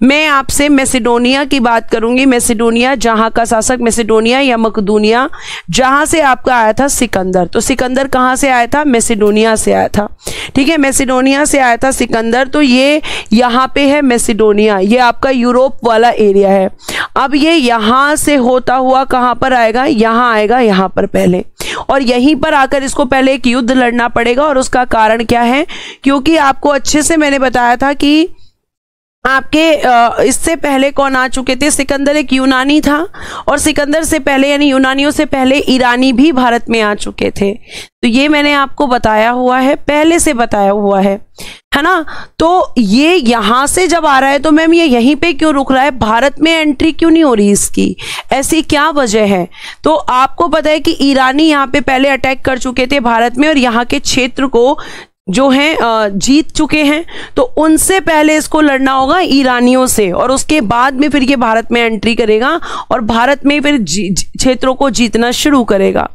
मैं आपसे मैसेडोनिया की बात करूंगी। मैसेडोनिया, जहां का शासक मैसेडोनिया या मकदूनिया, जहां से आपका आया था सिकंदर। तो सिकंदर कहां से आया था? मैसेडोनिया से आया था। ठीक है, मैसेडोनिया से आया था सिकंदर। तो ये यहाँ पे है मैसेडोनिया, ये आपका यूरोप वाला एरिया है। अब ये यहाँ से होता हुआ कहाँ पर आएगा? यहाँ आएगा, यहाँ पर पहले, और यहीं पर आकर इसको पहले एक युद्ध लड़ना पड़ेगा। और उसका कारण क्या है? क्योंकि आपको अच्छे से मैंने बताया था कि आपके इससे पहले कौन आ चुके थे? सिकंदर एक यूनानी था, और सिकंदर से पहले यानी यूनानियों से पहले ईरानी भी भारत में आ चुके थे। तो ये मैंने आपको बताया हुआ है, पहले से बताया हुआ है ना। तो ये यहां से जब आ रहा है तो मैम ये यहीं पे क्यों रुक रहा है? भारत में एंट्री क्यों नहीं हो रही इसकी? ऐसी क्या वजह है? तो आपको पता है कि ईरानी यहाँ पे पहले अटैक कर चुके थे भारत में, और यहाँ के क्षेत्र को जो हैं जीत चुके हैं। तो उनसे पहले इसको लड़ना होगा ईरानियों से, और उसके बाद में फिर ये भारत में एंट्री करेगा और भारत में फिर क्षेत्रों को जीतना शुरू करेगा।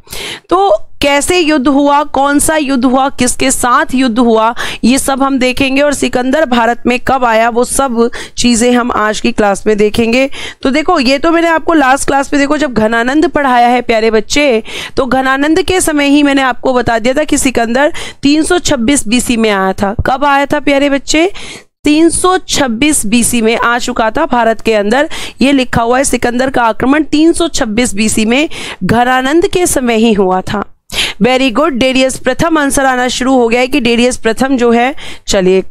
तो कैसे युद्ध हुआ, कौन सा युद्ध हुआ, किसके साथ युद्ध हुआ, ये सब हम देखेंगे। और सिकंदर भारत में कब आया, वो सब चीजें हम आज की क्लास में देखेंगे। तो देखो, ये तो मैंने आपको लास्ट क्लास में देखो जब घनानंद पढ़ाया है प्यारे बच्चे, तो घनानंद के समय ही मैंने आपको बता दिया था कि सिकंदर 326 बीसी में आया था। कब आया था प्यारे बच्चे? 326 बीसी में आ चुका था भारत के अंदर। ये लिखा हुआ है, सिकंदर का आक्रमण 326 बीसी में घनानंद के समय ही हुआ था। Very good. डेरियस प्रथम आंसर आना शुरू हो गया है कि डेरियस प्रथम जो है, चलिए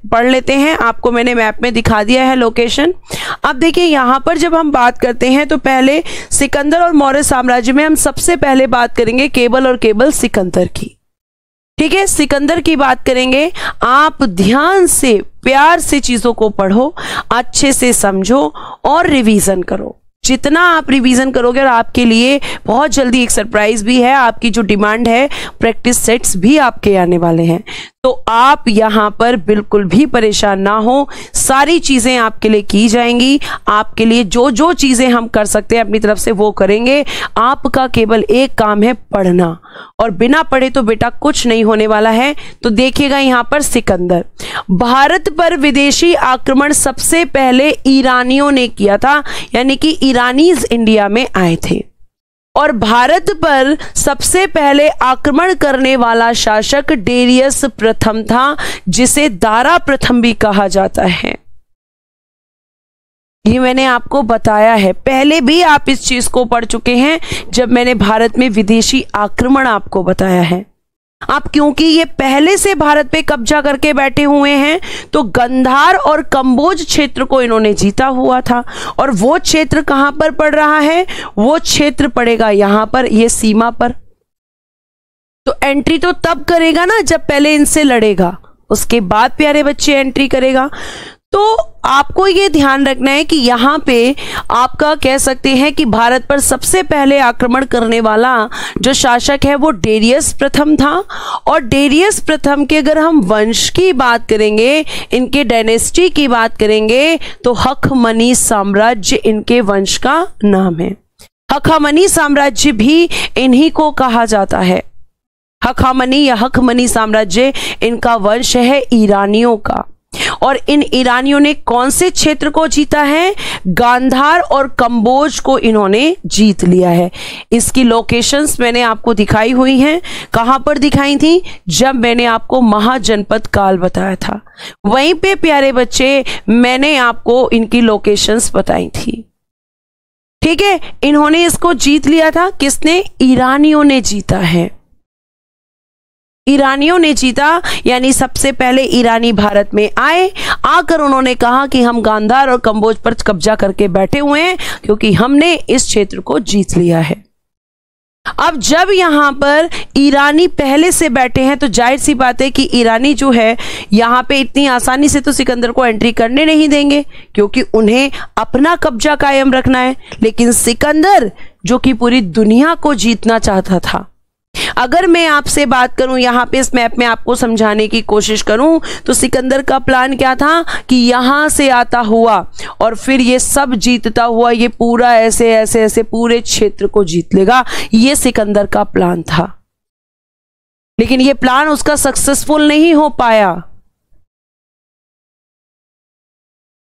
पढ़ लेते हैं। आपको मैंने मैप में दिखा दिया है लोकेशन। अब देखिए यहां पर जब हम बात करते हैं तो पहले सिकंदर और मौर्य साम्राज्य में हम सबसे पहले बात करेंगे केवल और केवल सिकंदर की। ठीक है, सिकंदर की बात करेंगे। आप ध्यान से प्यार से चीजों को पढ़ो, अच्छे से समझो और रिवीजन करो। जितना आप रिवीजन करोगे, और आपके लिए बहुत जल्दी एक सरप्राइज भी है, आपकी जो डिमांड है प्रैक्टिस सेट्स भी आपके आने वाले हैं। तो आप यहां पर बिल्कुल भी परेशान ना हो, सारी चीजें आपके लिए की जाएंगी। आपके लिए जो जो चीजें हम कर सकते हैं अपनी तरफ से वो करेंगे। आपका केवल एक काम है पढ़ना, और बिना पढ़े तो बेटा कुछ नहीं होने वाला है। तो देखिएगा यहां पर सिकंदर, भारत पर विदेशी आक्रमण सबसे पहले ईरानियों ने किया था, यानी कि ईरानीज इंडिया में आए थे। और भारत पर सबसे पहले आक्रमण करने वाला शासक डेरियस प्रथम था, जिसे दारा प्रथम भी कहा जाता है। ये मैंने आपको बताया है, पहले भी आप इस चीज को पढ़ चुके हैं जब मैंने भारत में विदेशी आक्रमण आपको बताया है। अब क्योंकि ये पहले से भारत पे कब्जा करके बैठे हुए हैं, तो गंधार और कंबोज क्षेत्र को इन्होंने जीता हुआ था। और वो क्षेत्र कहां पर पड़ रहा है? वो क्षेत्र पड़ेगा यहां पर, ये सीमा पर। तो एंट्री तो तब करेगा ना जब पहले इनसे लड़ेगा, उसके बाद प्यारे बच्चे एंट्री करेगा। तो आपको ये ध्यान रखना है कि यहां पे आपका कह सकते हैं कि भारत पर सबसे पहले आक्रमण करने वाला जो शासक है वो डेरियस प्रथम था। और डेरियस प्रथम के अगर हम वंश की बात करेंगे, इनके डायनेस्टी की बात करेंगे, तो हखमनी साम्राज्य इनके वंश का नाम है। हखामनी साम्राज्य भी इन्हीं को कहा जाता है। हखामनी या हखमनी साम्राज्य इनका वंश है ईरानियों का। और इन ईरानियों ने कौन से क्षेत्र को जीता है? गांधार और कंबोज को इन्होंने जीत लिया है। इसकी लोकेशंस मैंने आपको दिखाई हुई हैं। कहां पर दिखाई थी? जब मैंने आपको महाजनपद काल बताया था, वहीं पे प्यारे बच्चे मैंने आपको इनकी लोकेशंस बताई थी। ठीक है, इन्होंने इसको जीत लिया था। किसने? ईरानियों ने जीता है। ईरानियों ने जीता, यानी सबसे पहले ईरानी भारत में आए, आकर उन्होंने कहा कि हम गांधार और कंबोज पर कब्जा करके बैठे हुए हैं क्योंकि हमने इस क्षेत्र को जीत लिया है। अब जब यहां पर ईरानी पहले से बैठे हैं तो जाहिर सी बात है कि ईरानी जो है यहां पे इतनी आसानी से तो सिकंदर को एंट्री करने नहीं देंगे, क्योंकि उन्हें अपना कब्जा कायम रखना है। लेकिन सिकंदर जो कि पूरी दुनिया को जीतना चाहता था, अगर मैं आपसे बात करूं यहां पे इस मैप में आपको समझाने की कोशिश करूं, तो सिकंदर का प्लान क्या था कि यहां से आता हुआ और फिर ये सब जीतता हुआ ये पूरा ऐसे ऐसे ऐसे पूरे क्षेत्र को जीत लेगा। ये सिकंदर का प्लान था, लेकिन ये प्लान उसका सक्सेसफुल नहीं हो पाया।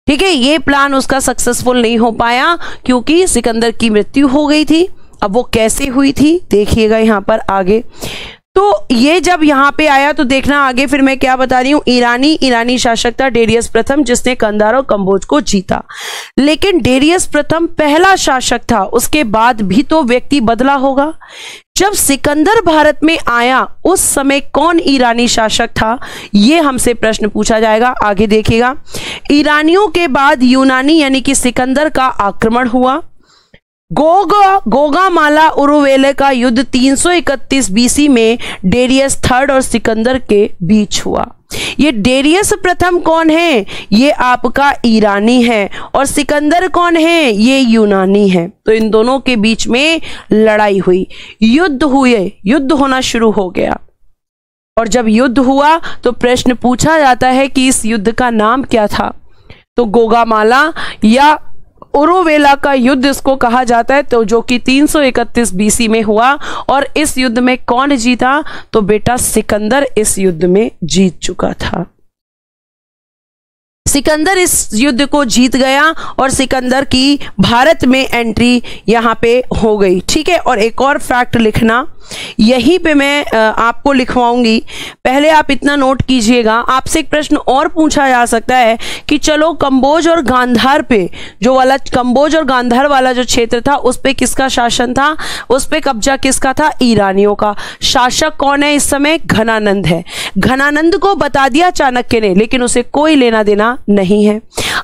ठीक है, ये प्लान उसका सक्सेसफुल नहीं हो पाया क्योंकि सिकंदर की मृत्यु हो गई थी। अब वो कैसे हुई थी देखिएगा यहां पर आगे। तो ये जब यहाँ पे आया तो देखना आगे फिर मैं क्या बता रही हूँ। ईरानी शासक था डेरियस प्रथम, जिसने कंधार और कंबोज को जीता। लेकिन डेरियस प्रथम पहला शासक था, उसके बाद भी तो व्यक्ति बदला होगा। जब सिकंदर भारत में आया उस समय कौन ईरानी शासक था, ये हमसे प्रश्न पूछा जाएगा। आगे देखिएगा, ईरानियों के बाद यूनानी यानी कि सिकंदर का आक्रमण हुआ। गोगामाला उरुवेले का युद्ध 331 बीसी में डेरियस थर्ड और सिकंदर के बीच हुआ। ये डेरियस प्रथम कौन है, ये आपका ईरानी है, और सिकंदर कौन है, ये यूनानी है। तो इन दोनों के बीच में लड़ाई हुई, युद्ध हुए, युद्ध होना शुरू हो गया। और जब युद्ध हुआ तो प्रश्न पूछा जाता है कि इस युद्ध का नाम क्या था। तो गोगामाला या उरुवेला का युद्ध इसको कहा जाता है, तो जो कि 331 बीसी में हुआ। और इस युद्ध में कौन जीता, तो बेटा सिकंदर इस युद्ध में जीत चुका था। सिकंदर इस युद्ध को जीत गया और सिकंदर की भारत में एंट्री यहां पे हो गई। ठीक है, और एक और फैक्ट लिखना, यहीं पे मैं आपको लिखवाऊंगी, पहले आप इतना नोट कीजिएगा। आपसे एक प्रश्न और पूछा जा सकता है कि चलो कंबोज और गांधार पे जो वाला कंबोज और गांधार वाला जो क्षेत्र था उस पे किसका शासन था, उस पे कब्जा किसका था, ईरानियों का। शासक कौन है इस समय, घनानंद है। घनानंद को बता दिया चाणक्य ने, लेकिन उसे कोई लेना देना नहीं है।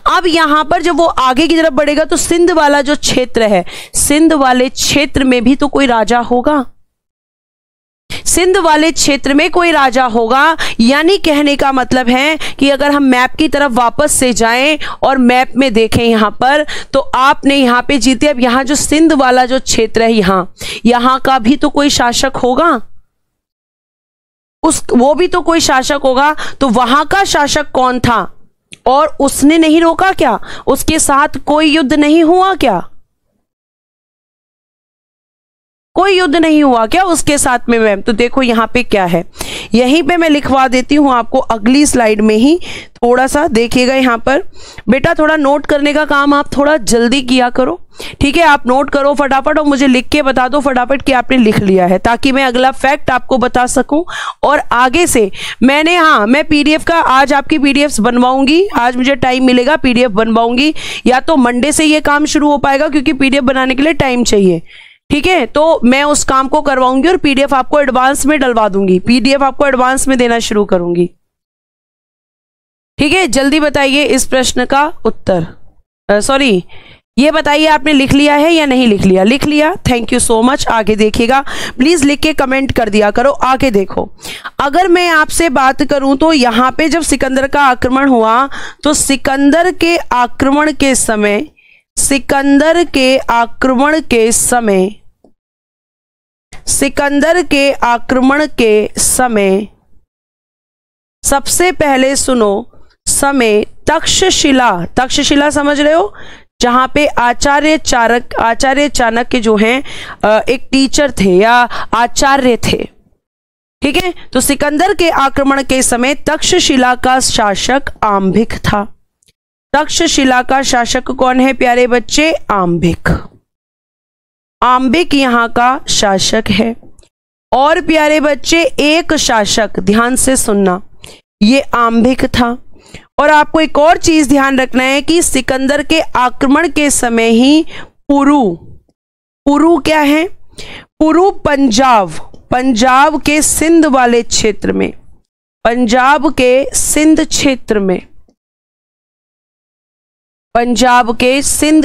अब यहां पर जब वो आगे की तरफ बढ़ेगा तो सिंध वाला जो क्षेत्र है, सिंध वाले क्षेत्र में भी तो कोई राजा होगा, सिंध वाले क्षेत्र में कोई राजा होगा। यानी कहने का मतलब है कि अगर हम मैप की तरफ वापस से जाएं और मैप में देखें यहां पर, तो आपने यहां पे जीते। अब यहां जो सिंध वाला जो क्षेत्र है, यहां का भी तो कोई शासक होगा, वो भी तो कोई शासक होगा। तो वहां का शासक कौन था और उसने नहीं रोका क्या, उसके साथ कोई युद्ध नहीं हुआ क्या, कोई युद्ध नहीं हुआ क्या उसके साथ में मैम। तो देखो यहां पे क्या है, यहीं पे मैं लिखवा देती हूं आपको अगली स्लाइड में ही। थोड़ा सा देखिएगा यहां पर बेटा, थोड़ा नोट करने का काम आप थोड़ा जल्दी किया करो। ठीक है, आप नोट करो फटाफट और मुझे लिख के बता दो फटाफट कि आपने लिख लिया है, ताकि मैं अगला फैक्ट आपको बता सकूं। और आगे से मैं पीडीएफ का आज आपकी पीडीएफ बनवाऊंगी, आज मुझे टाइम मिलेगा पीडीएफ बनवाऊंगी, या तो मंडे से ये काम शुरू हो पाएगा क्योंकि पीडीएफ बनाने के लिए टाइम चाहिए। ठीक है, तो मैं उस काम को करवाऊंगी और पीडीएफ आपको एडवांस में डलवा दूंगी, पीडीएफ आपको एडवांस में देना शुरू करूंगी। ठीक है, जल्दी बताइए इस प्रश्न का उत्तर। सॉरी, ये बताइए आपने लिख लिया है या नहीं लिख लिया, लिख लिया, थैंक यू सो मच। आगे देखिएगा, प्लीज लिख के कमेंट कर दिया करो। आगे देखो, अगर मैं आपसे बात करूं तो यहां पे जब सिकंदर का आक्रमण हुआ तो सिकंदर के आक्रमण के समय सबसे पहले सुनो, समय तक्षशिला समझ रहे हो, जहां पे आचार्य चाणक्य जो हैं एक टीचर थे या आचार्य थे। ठीक है, तो सिकंदर के आक्रमण के समय तक्षशिला का शासक आंभिक था। तक्षशिला का शासक कौन है प्यारे बच्चे, आंभिक यहां का शासक है। और प्यारे बच्चे एक शासक, ध्यान से सुनना, ये आंभिक था। और आपको एक और चीज ध्यान रखना है कि सिकंदर के आक्रमण के समय ही पुरु क्या है, पुरु पंजाब के सिंध वाले क्षेत्र में, पंजाब के सिंध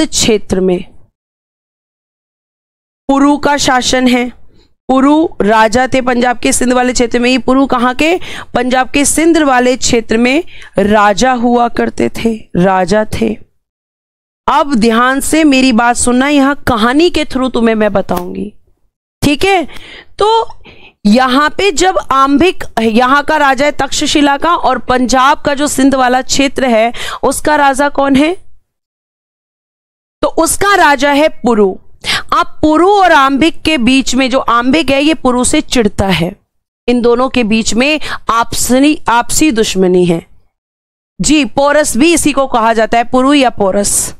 क्षेत्र में पुरु का शासन है। पुरु राजा थे पंजाब के सिंध वाले क्षेत्र में। ये पुरु कहाँ के, पंजाब के सिंध वाले क्षेत्र में राजा हुआ करते थे, राजा थे। अब ध्यान से मेरी बात सुनना, यहां कहानी के थ्रू तुम्हें मैं बताऊंगी। ठीक है, तो यहां पे जब आंभिक, यहां का राजा है तक्षशिला का, और पंजाब का जो सिंध वाला क्षेत्र है उसका राजा कौन है, तो उसका राजा है पुरु। अब पुरु और आंभिक के बीच में, जो आंभिक है ये पुरु से चिढ़ता है, इन दोनों के बीच में आपसी दुश्मनी है। जी, पोरस भी इसी को कहा जाता है, पुरु या पोरस।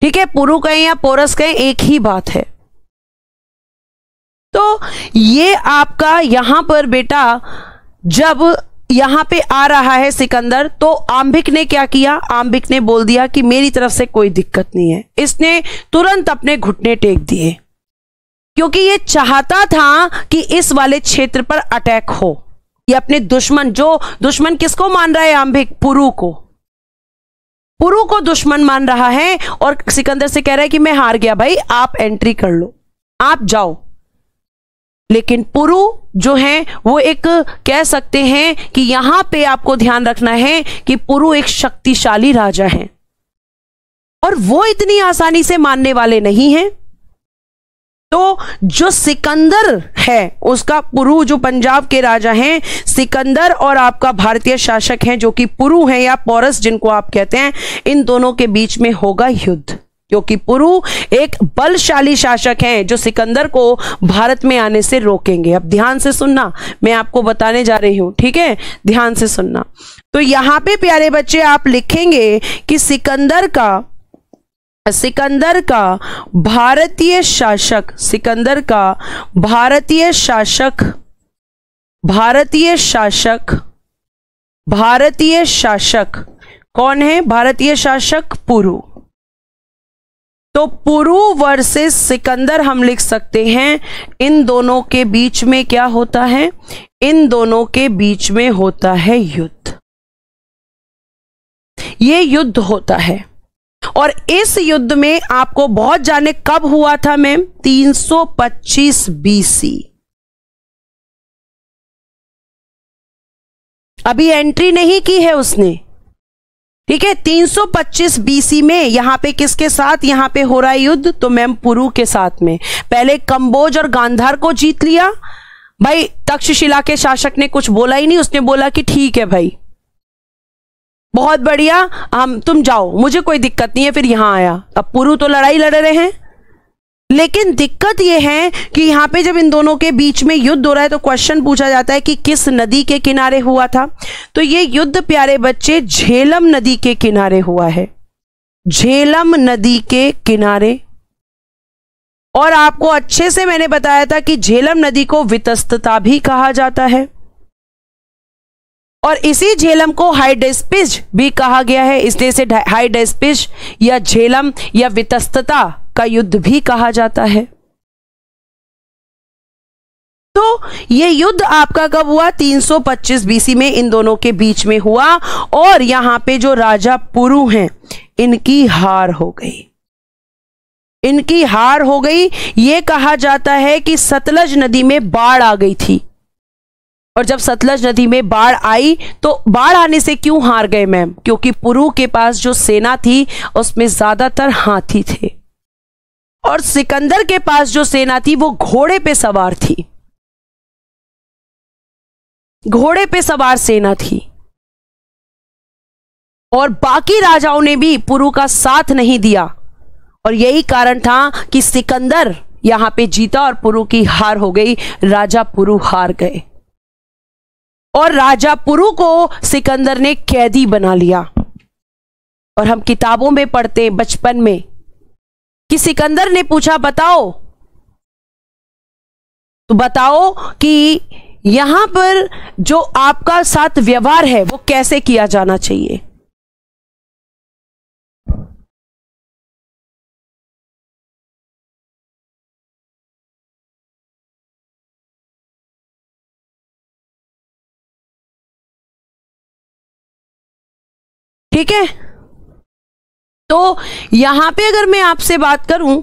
ठीक है, पुरु कहें या पोरस कहें, एक ही बात है। तो ये आपका यहां पर बेटा जब यहां पे आ रहा है सिकंदर, तो आम्बिक ने क्या किया, आम्बिक ने बोल दिया कि मेरी तरफ से कोई दिक्कत नहीं है। इसने तुरंत अपने घुटने टेक दिए, क्योंकि ये चाहता था कि इस वाले क्षेत्र पर अटैक हो। ये अपने दुश्मन, जो दुश्मन किसको मान रहा है आम्बिक, पुरु को, पुरु को दुश्मन मान रहा है, और सिकंदर से कह रहा है कि मैं हार गया भाई, आप एंट्री कर लो, आप जाओ। लेकिन पुरु जो है वो एक, कह सकते हैं कि यहां पे आपको ध्यान रखना है कि पुरु एक शक्तिशाली राजा है, और वो इतनी आसानी से मानने वाले नहीं हैं। तो जो सिकंदर है उसका, पुरु जो पंजाब के राजा हैं, सिकंदर और आपका भारतीय शासक हैं जो कि पुरु हैं या पोरस जिनको आप कहते हैं, इन दोनों के बीच में होगा युद्ध, क्योंकि पुरु एक बलशाली शासक हैं जो सिकंदर को भारत में आने से रोकेंगे। अब ध्यान से सुनना, मैं आपको बताने जा रही हूं, ठीक है, ध्यान से सुनना। तो यहां पे प्यारे बच्चे आप लिखेंगे कि सिकंदर का भारतीय शासक, सिकंदर का भारतीय शासक कौन है, भारतीय शासक पुरु। तो पुरु वर्सेस सिकंदर हम लिख सकते हैं, इन दोनों के बीच में क्या होता है, इन दोनों के बीच में होता है युद्ध। ये युद्ध होता है, और इस युद्ध में आपको बहुत जाने कब हुआ था मैम, 325 बीसी। अभी एंट्री नहीं की है उसने, ठीक है। 325 बीसी में यहां पे किसके साथ यहां पे हो रहा है युद्ध, तो मैम पुरु के साथ में। पहले कंबोज और गांधार को जीत लिया भाई, तक्षशिला के शासक ने कुछ बोला ही नहीं, उसने बोला कि ठीक है भाई, बहुत बढ़िया, हम तुम जाओ, मुझे कोई दिक्कत नहीं है। फिर यहां आया, अब पुरु तो लड़ाई लड़ रहे हैं, लेकिन दिक्कत यह है कि यहां पे जब इन दोनों के बीच में युद्ध हो रहा है तो क्वेश्चन पूछा जाता है कि किस नदी के किनारे हुआ था। तो ये युद्ध प्यारे बच्चे झेलम नदी के किनारे हुआ है, झेलम नदी के किनारे। और आपको अच्छे से मैंने बताया था कि झेलम नदी को वितस्तता भी कहा जाता है, और इसी झेलम को हाइडेस्पिज भी कहा गया है, इसलिए इसे हाइडेस्पिज या झेलम या वितस्तता का युद्ध भी कहा जाता है। तो यह युद्ध आपका कब हुआ, 325 बीसी में इन दोनों के बीच में हुआ, और यहां पे जो राजा पुरु हैं इनकी हार हो गई, इनकी हार हो गई। यह कहा जाता है कि सतलज नदी में बाढ़ आ गई थी, और जब सतलज नदी में बाढ़ आई तो बाढ़ आने से क्यों हार गए मैम, क्योंकि पुरु के पास जो सेना थी उसमें ज्यादातर हाथी थे, और सिकंदर के पास जो सेना थी वो घोड़े पे सवार थी, घोड़े पे सवार सेना थी। और बाकी राजाओं ने भी पुरु का साथ नहीं दिया, और यही कारण था कि सिकंदर यहां पे जीता और पुरु की हार हो गई, राजा पुरु हार गए। और राजा पुरु को सिकंदर ने कैदी बना लिया, और हम किताबों में पढ़ते हैं बचपन में कि सिकंदर ने पूछा बताओ, तो बताओ कि यहां पर जो आपका साथ व्यवहार है वो कैसे किया जाना चाहिए। ठीक है, तो यहां पे अगर मैं आपसे बात करूं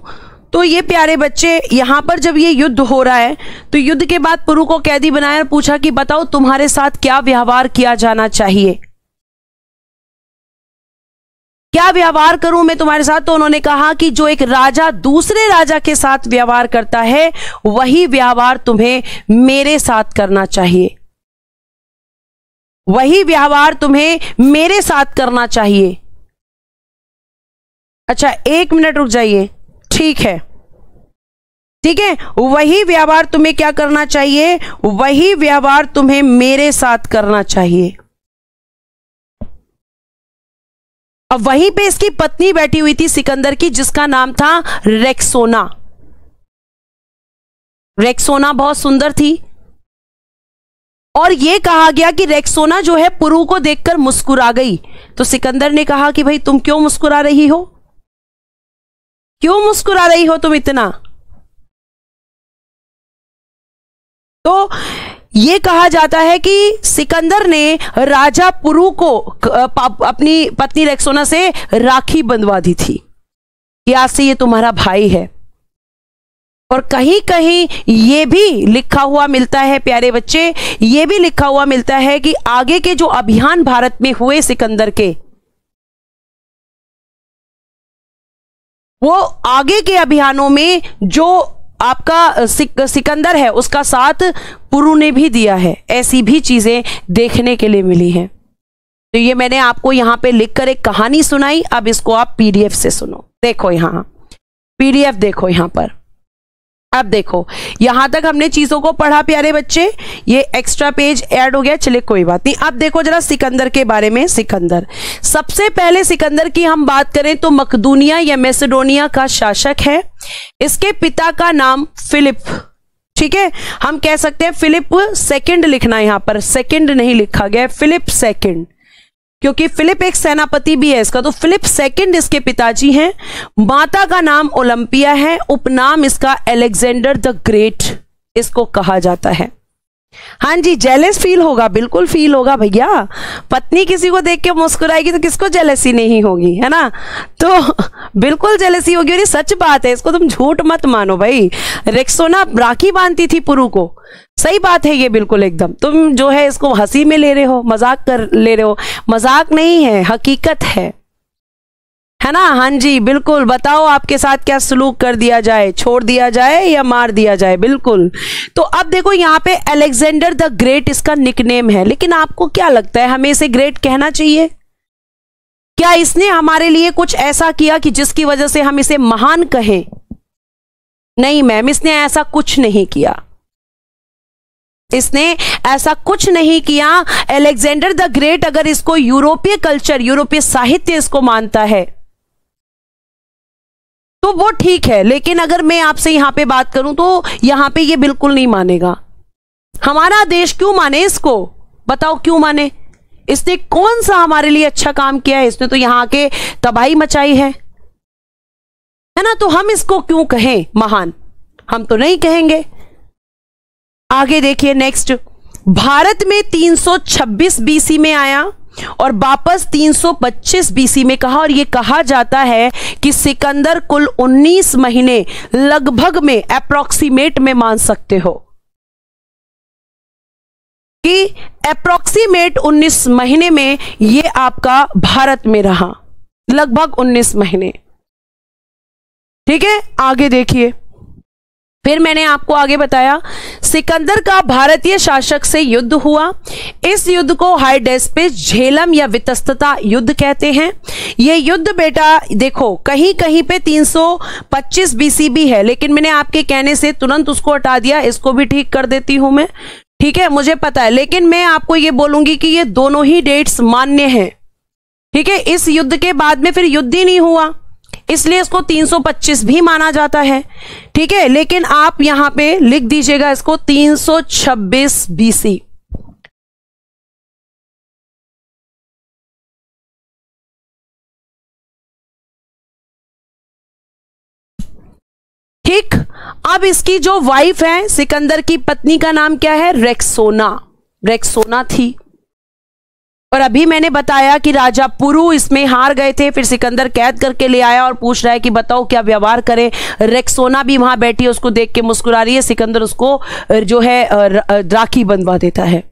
तो ये प्यारे बच्चे यहां पर जब ये युद्ध हो रहा है तो युद्ध के बाद पुरु को कैदी बनाया और पूछा कि बताओ तुम्हारे साथ क्या व्यवहार किया जाना चाहिए, क्या व्यवहार करूं मैं तुम्हारे साथ। तो उन्होंने कहा कि जो एक राजा दूसरे राजा के साथ व्यवहार करता है वही व्यवहार तुम्हें मेरे साथ करना चाहिए, वही व्यवहार तुम्हें मेरे साथ करना चाहिए। अच्छा 1 मिनट रुक जाइए, ठीक है, ठीक है, वही व्यवहार तुम्हें क्या करना चाहिए, वही व्यवहार तुम्हें मेरे साथ करना चाहिए। अब वहीं पे इसकी पत्नी बैठी हुई थी सिकंदर की, जिसका नाम था रेक्सोना। रेक्सोना बहुत सुंदर थी और यह कहा गया कि रेक्सोना जो है पुरु को देखकर मुस्कुरा गई। तो सिकंदर ने कहा कि भाई तुम क्यों मुस्कुरा रही हो, क्यों मुस्कुरा रही हो तुम इतना। तो यह कहा जाता है कि सिकंदर ने राजा पुरु को अपनी पत्नी रेक्सोना से राखी बंधवा दी थी कि आज से ये तुम्हारा भाई है। और कहीं कहीं यह भी लिखा हुआ मिलता है प्यारे बच्चे, यह भी लिखा हुआ मिलता है कि आगे के जो अभियान भारत में हुए सिकंदर के, वो आगे के अभियानों में जो आपका सिकंदर है उसका साथ पुरु ने भी दिया है। ऐसी भी चीजें देखने के लिए मिली हैं। तो ये मैंने आपको यहां पे लिखकर एक कहानी सुनाई। अब इसको आप पीडीएफ से सुनो। देखो यहां पीडीएफ देखो यहां पर। अब देखो यहां तक हमने चीजों को पढ़ा प्यारे बच्चे, ये एक्स्ट्रा पेज ऐड हो गया, चले कोई बात नहीं। अब देखो जरा सिकंदर के बारे में। सिकंदर, सबसे पहले सिकंदर की हम बात करें तो मकदूनिया या मैसेडोनिया का शासक है। इसके पिता का नाम फिलिप, ठीक है, हम कह सकते हैं फिलिप सेकंड लिखना, यहां पर सेकंड नहीं लिखा गया, फिलिप सेकंड, क्योंकि फिलिप एक सेनापति भी है इसका। तो फिलिप सेकंड इसके पिताजी हैं। माता का नाम ओलंपिया है। उपनाम इसका अलेक्जेंडर द ग्रेट इसको कहा जाता है। हाँ जी, जेलस फील होगा, बिल्कुल फील होगा भैया। पत्नी किसी को देख के मुस्कुराएगी तो किसको जेलसी नहीं होगी, है ना। तो बिल्कुल जेलसी होगी और ये सच बात है, इसको तुम झूठ मत मानो भाई। रेक्सोना राखी बांधती थी पुरु को, सही बात है ये बिल्कुल एकदम। तुम जो है इसको हंसी में ले रहे हो, मजाक कर ले रहे हो, मजाक नहीं है, हकीकत है ना। हाँ जी बिल्कुल। बताओ आपके साथ क्या सलूक कर दिया जाए, छोड़ दिया जाए या मार दिया जाए, बिल्कुल। तो अब देखो यहाँ पे अलेक्जेंडर द ग्रेट इसका निकनेम है, लेकिन आपको क्या लगता है हमें इसे ग्रेट कहना चाहिए? क्या इसने हमारे लिए कुछ ऐसा किया कि जिसकी वजह से हम इसे महान कहें? नहीं मैम, इसने ऐसा कुछ नहीं किया, इसने ऐसा कुछ नहीं किया। अलेक्जेंडर द ग्रेट अगर इसको यूरोपीय कल्चर, यूरोपीय साहित्य इसको मानता है तो वो ठीक है, लेकिन अगर मैं आपसे यहां पे बात करूं तो यहां पे ये बिल्कुल नहीं मानेगा। हमारा देश क्यों माने इसको, बताओ क्यों माने? इसने कौन सा हमारे लिए अच्छा काम किया है? इसने तो यहां के तबाही मचाई है ना। तो हम इसको क्यों कहें महान? हम तो नहीं कहेंगे। आगे देखिए नेक्स्ट। भारत में 326 बीसी में आया और वापस 325 बीसी में कहा, और यह कहा जाता है कि सिकंदर कुल 19 महीने लगभग में अप्रोक्सीमेट में मान सकते हो कि अप्रोक्सीमेट 19 महीने में यह आपका भारत में रहा, लगभग 19 महीने। ठीक है, आगे देखिए। फिर मैंने आपको आगे बताया सिकंदर का भारतीय शासक से युद्ध हुआ। इस युद्ध को हाइडेस्पिस झेलम या वितस्तता युद्ध कहते हैं। यह युद्ध बेटा देखो कहीं कहीं पे 325 बीसी भी है, लेकिन मैंने आपके कहने से तुरंत उसको हटा दिया। इसको भी ठीक कर देती हूं मैं, ठीक है, मुझे पता है, लेकिन मैं आपको यह बोलूंगी कि ये दोनों ही डेट्स मान्य हैं। ठीक है, इस युद्ध के बाद में फिर युद्ध ही नहीं हुआ, इसलिए इसको 325 भी माना जाता है। ठीक है, लेकिन आप यहां पे लिख दीजिएगा इसको 326 बीसी। ठीक, अब इसकी जो वाइफ है सिकंदर की पत्नी का नाम क्या है? रेक्सोना। रेक्सोना थी। और अभी मैंने बताया कि राजा पुरु इसमें हार गए थे, फिर सिकंदर कैद करके ले आया और पूछ रहा है कि बताओ क्या व्यवहार करें। रेक्सोना भी वहां बैठी है, उसको देख के मुस्कुरा रही है। सिकंदर उसको जो है राखी बंधवा देता है।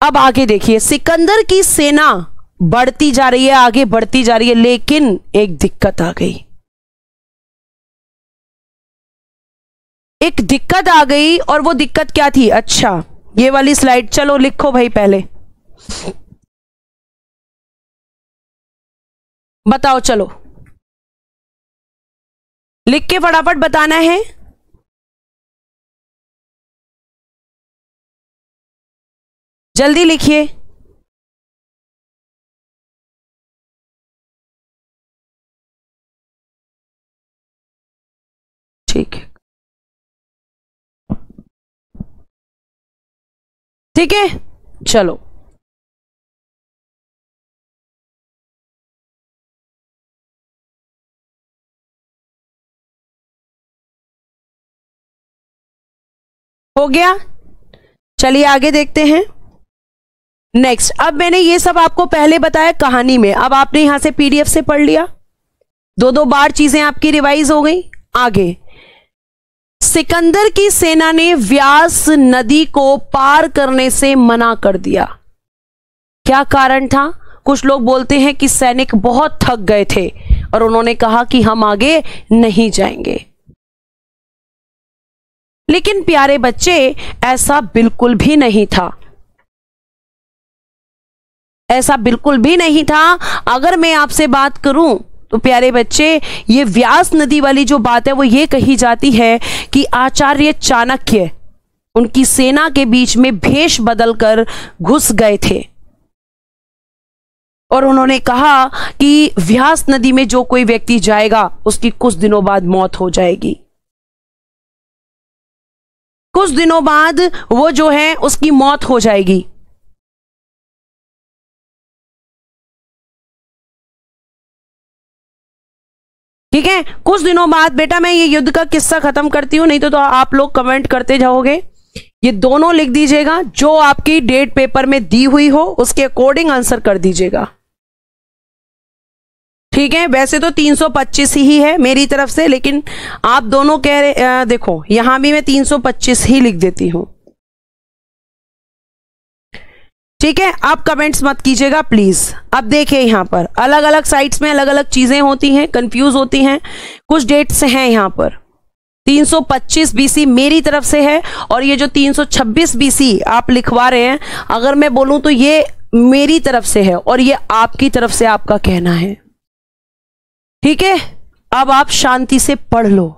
अब आगे देखिए, सिकंदर की सेना बढ़ती जा रही है, आगे बढ़ती जा रही है, लेकिन एक दिक्कत आ गई। एक दिक्कत आ गई, और वो दिक्कत क्या थी? अच्छा, ये वाली स्लाइड चलो लिखो भाई, पहले बताओ, चलो लिख के फटाफट बताना है। जल्दी लिखिए। ठीक है, चलो हो गया। चलिए आगे देखते हैं। नेक्स्ट, अब मैंने ये सब आपको पहले बताया कहानी में, अब आपने यहां से पीडीएफ से पढ़ लिया, दो दो बार चीजें आपकी रिवाइज हो गई। आगे, सिकंदर की सेना ने व्यास नदी को पार करने से मना कर दिया। क्या कारण था? कुछ लोग बोलते हैं कि सैनिक बहुत थक गए थे और उन्होंने कहा कि हम आगे नहीं जाएंगे। लेकिन प्यारे बच्चे, ऐसा बिल्कुल भी नहीं था, ऐसा बिल्कुल भी नहीं था। अगर मैं आपसे बात करूं तो प्यारे बच्चे, ये व्यास नदी वाली जो बात है वो ये कही जाती है कि आचार्य चाणक्य उनकी सेना के बीच में भेष बदलकर घुस गए थे और उन्होंने कहा कि व्यास नदी में जो कोई व्यक्ति जाएगा उसकी कुछ दिनों बाद मौत हो जाएगी, कुछ दिनों बाद वो जो है उसकी मौत हो जाएगी। ठीक है, कुछ दिनों बाद। बेटा मैं ये युद्ध का किस्सा खत्म करती हूं, नहीं तो आप लोग कमेंट करते जाओगे। ये दोनों लिख दीजिएगा, जो आपकी डेट पेपर में दी हुई हो उसके अकॉर्डिंग आंसर कर दीजिएगा। ठीक है, वैसे तो 325 ही है मेरी तरफ से, लेकिन आप दोनों कह रहे, देखो यहां भी मैं 325 ही लिख देती हूं। ठीक है, आप कमेंट्स मत कीजिएगा प्लीज। अब देखिए यहां पर अलग अलग साइट्स में अलग अलग चीजें होती हैं, कंफ्यूज होती हैं। कुछ डेट्स हैं यहां पर, 325 बीसी मेरी तरफ से है और ये जो 326 बीसी आप लिखवा रहे हैं, अगर मैं बोलूं तो ये मेरी तरफ से है और ये आपकी तरफ से आपका कहना है। ठीक है, अब आप शांति से पढ़ लो।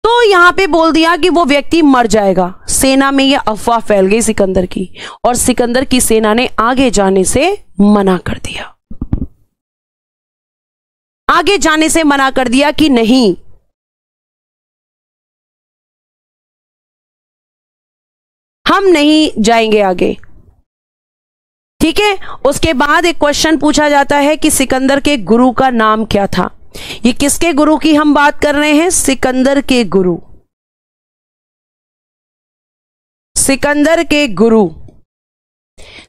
तो यहां पे बोल दिया कि वो व्यक्ति मर जाएगा। सेना में यह अफवाह फैल गई सिकंदर की, और सिकंदर की सेना ने आगे जाने से मना कर दिया। आगे जाने से मना कर दिया कि नहीं, हम नहीं जाएंगे आगे। ठीक है, उसके बाद एक क्वेश्चन पूछा जाता है कि सिकंदर के गुरु का नाम क्या था। ये किसके गुरु की हम बात कर रहे हैं? सिकंदर के गुरु, सिकंदर के गुरु।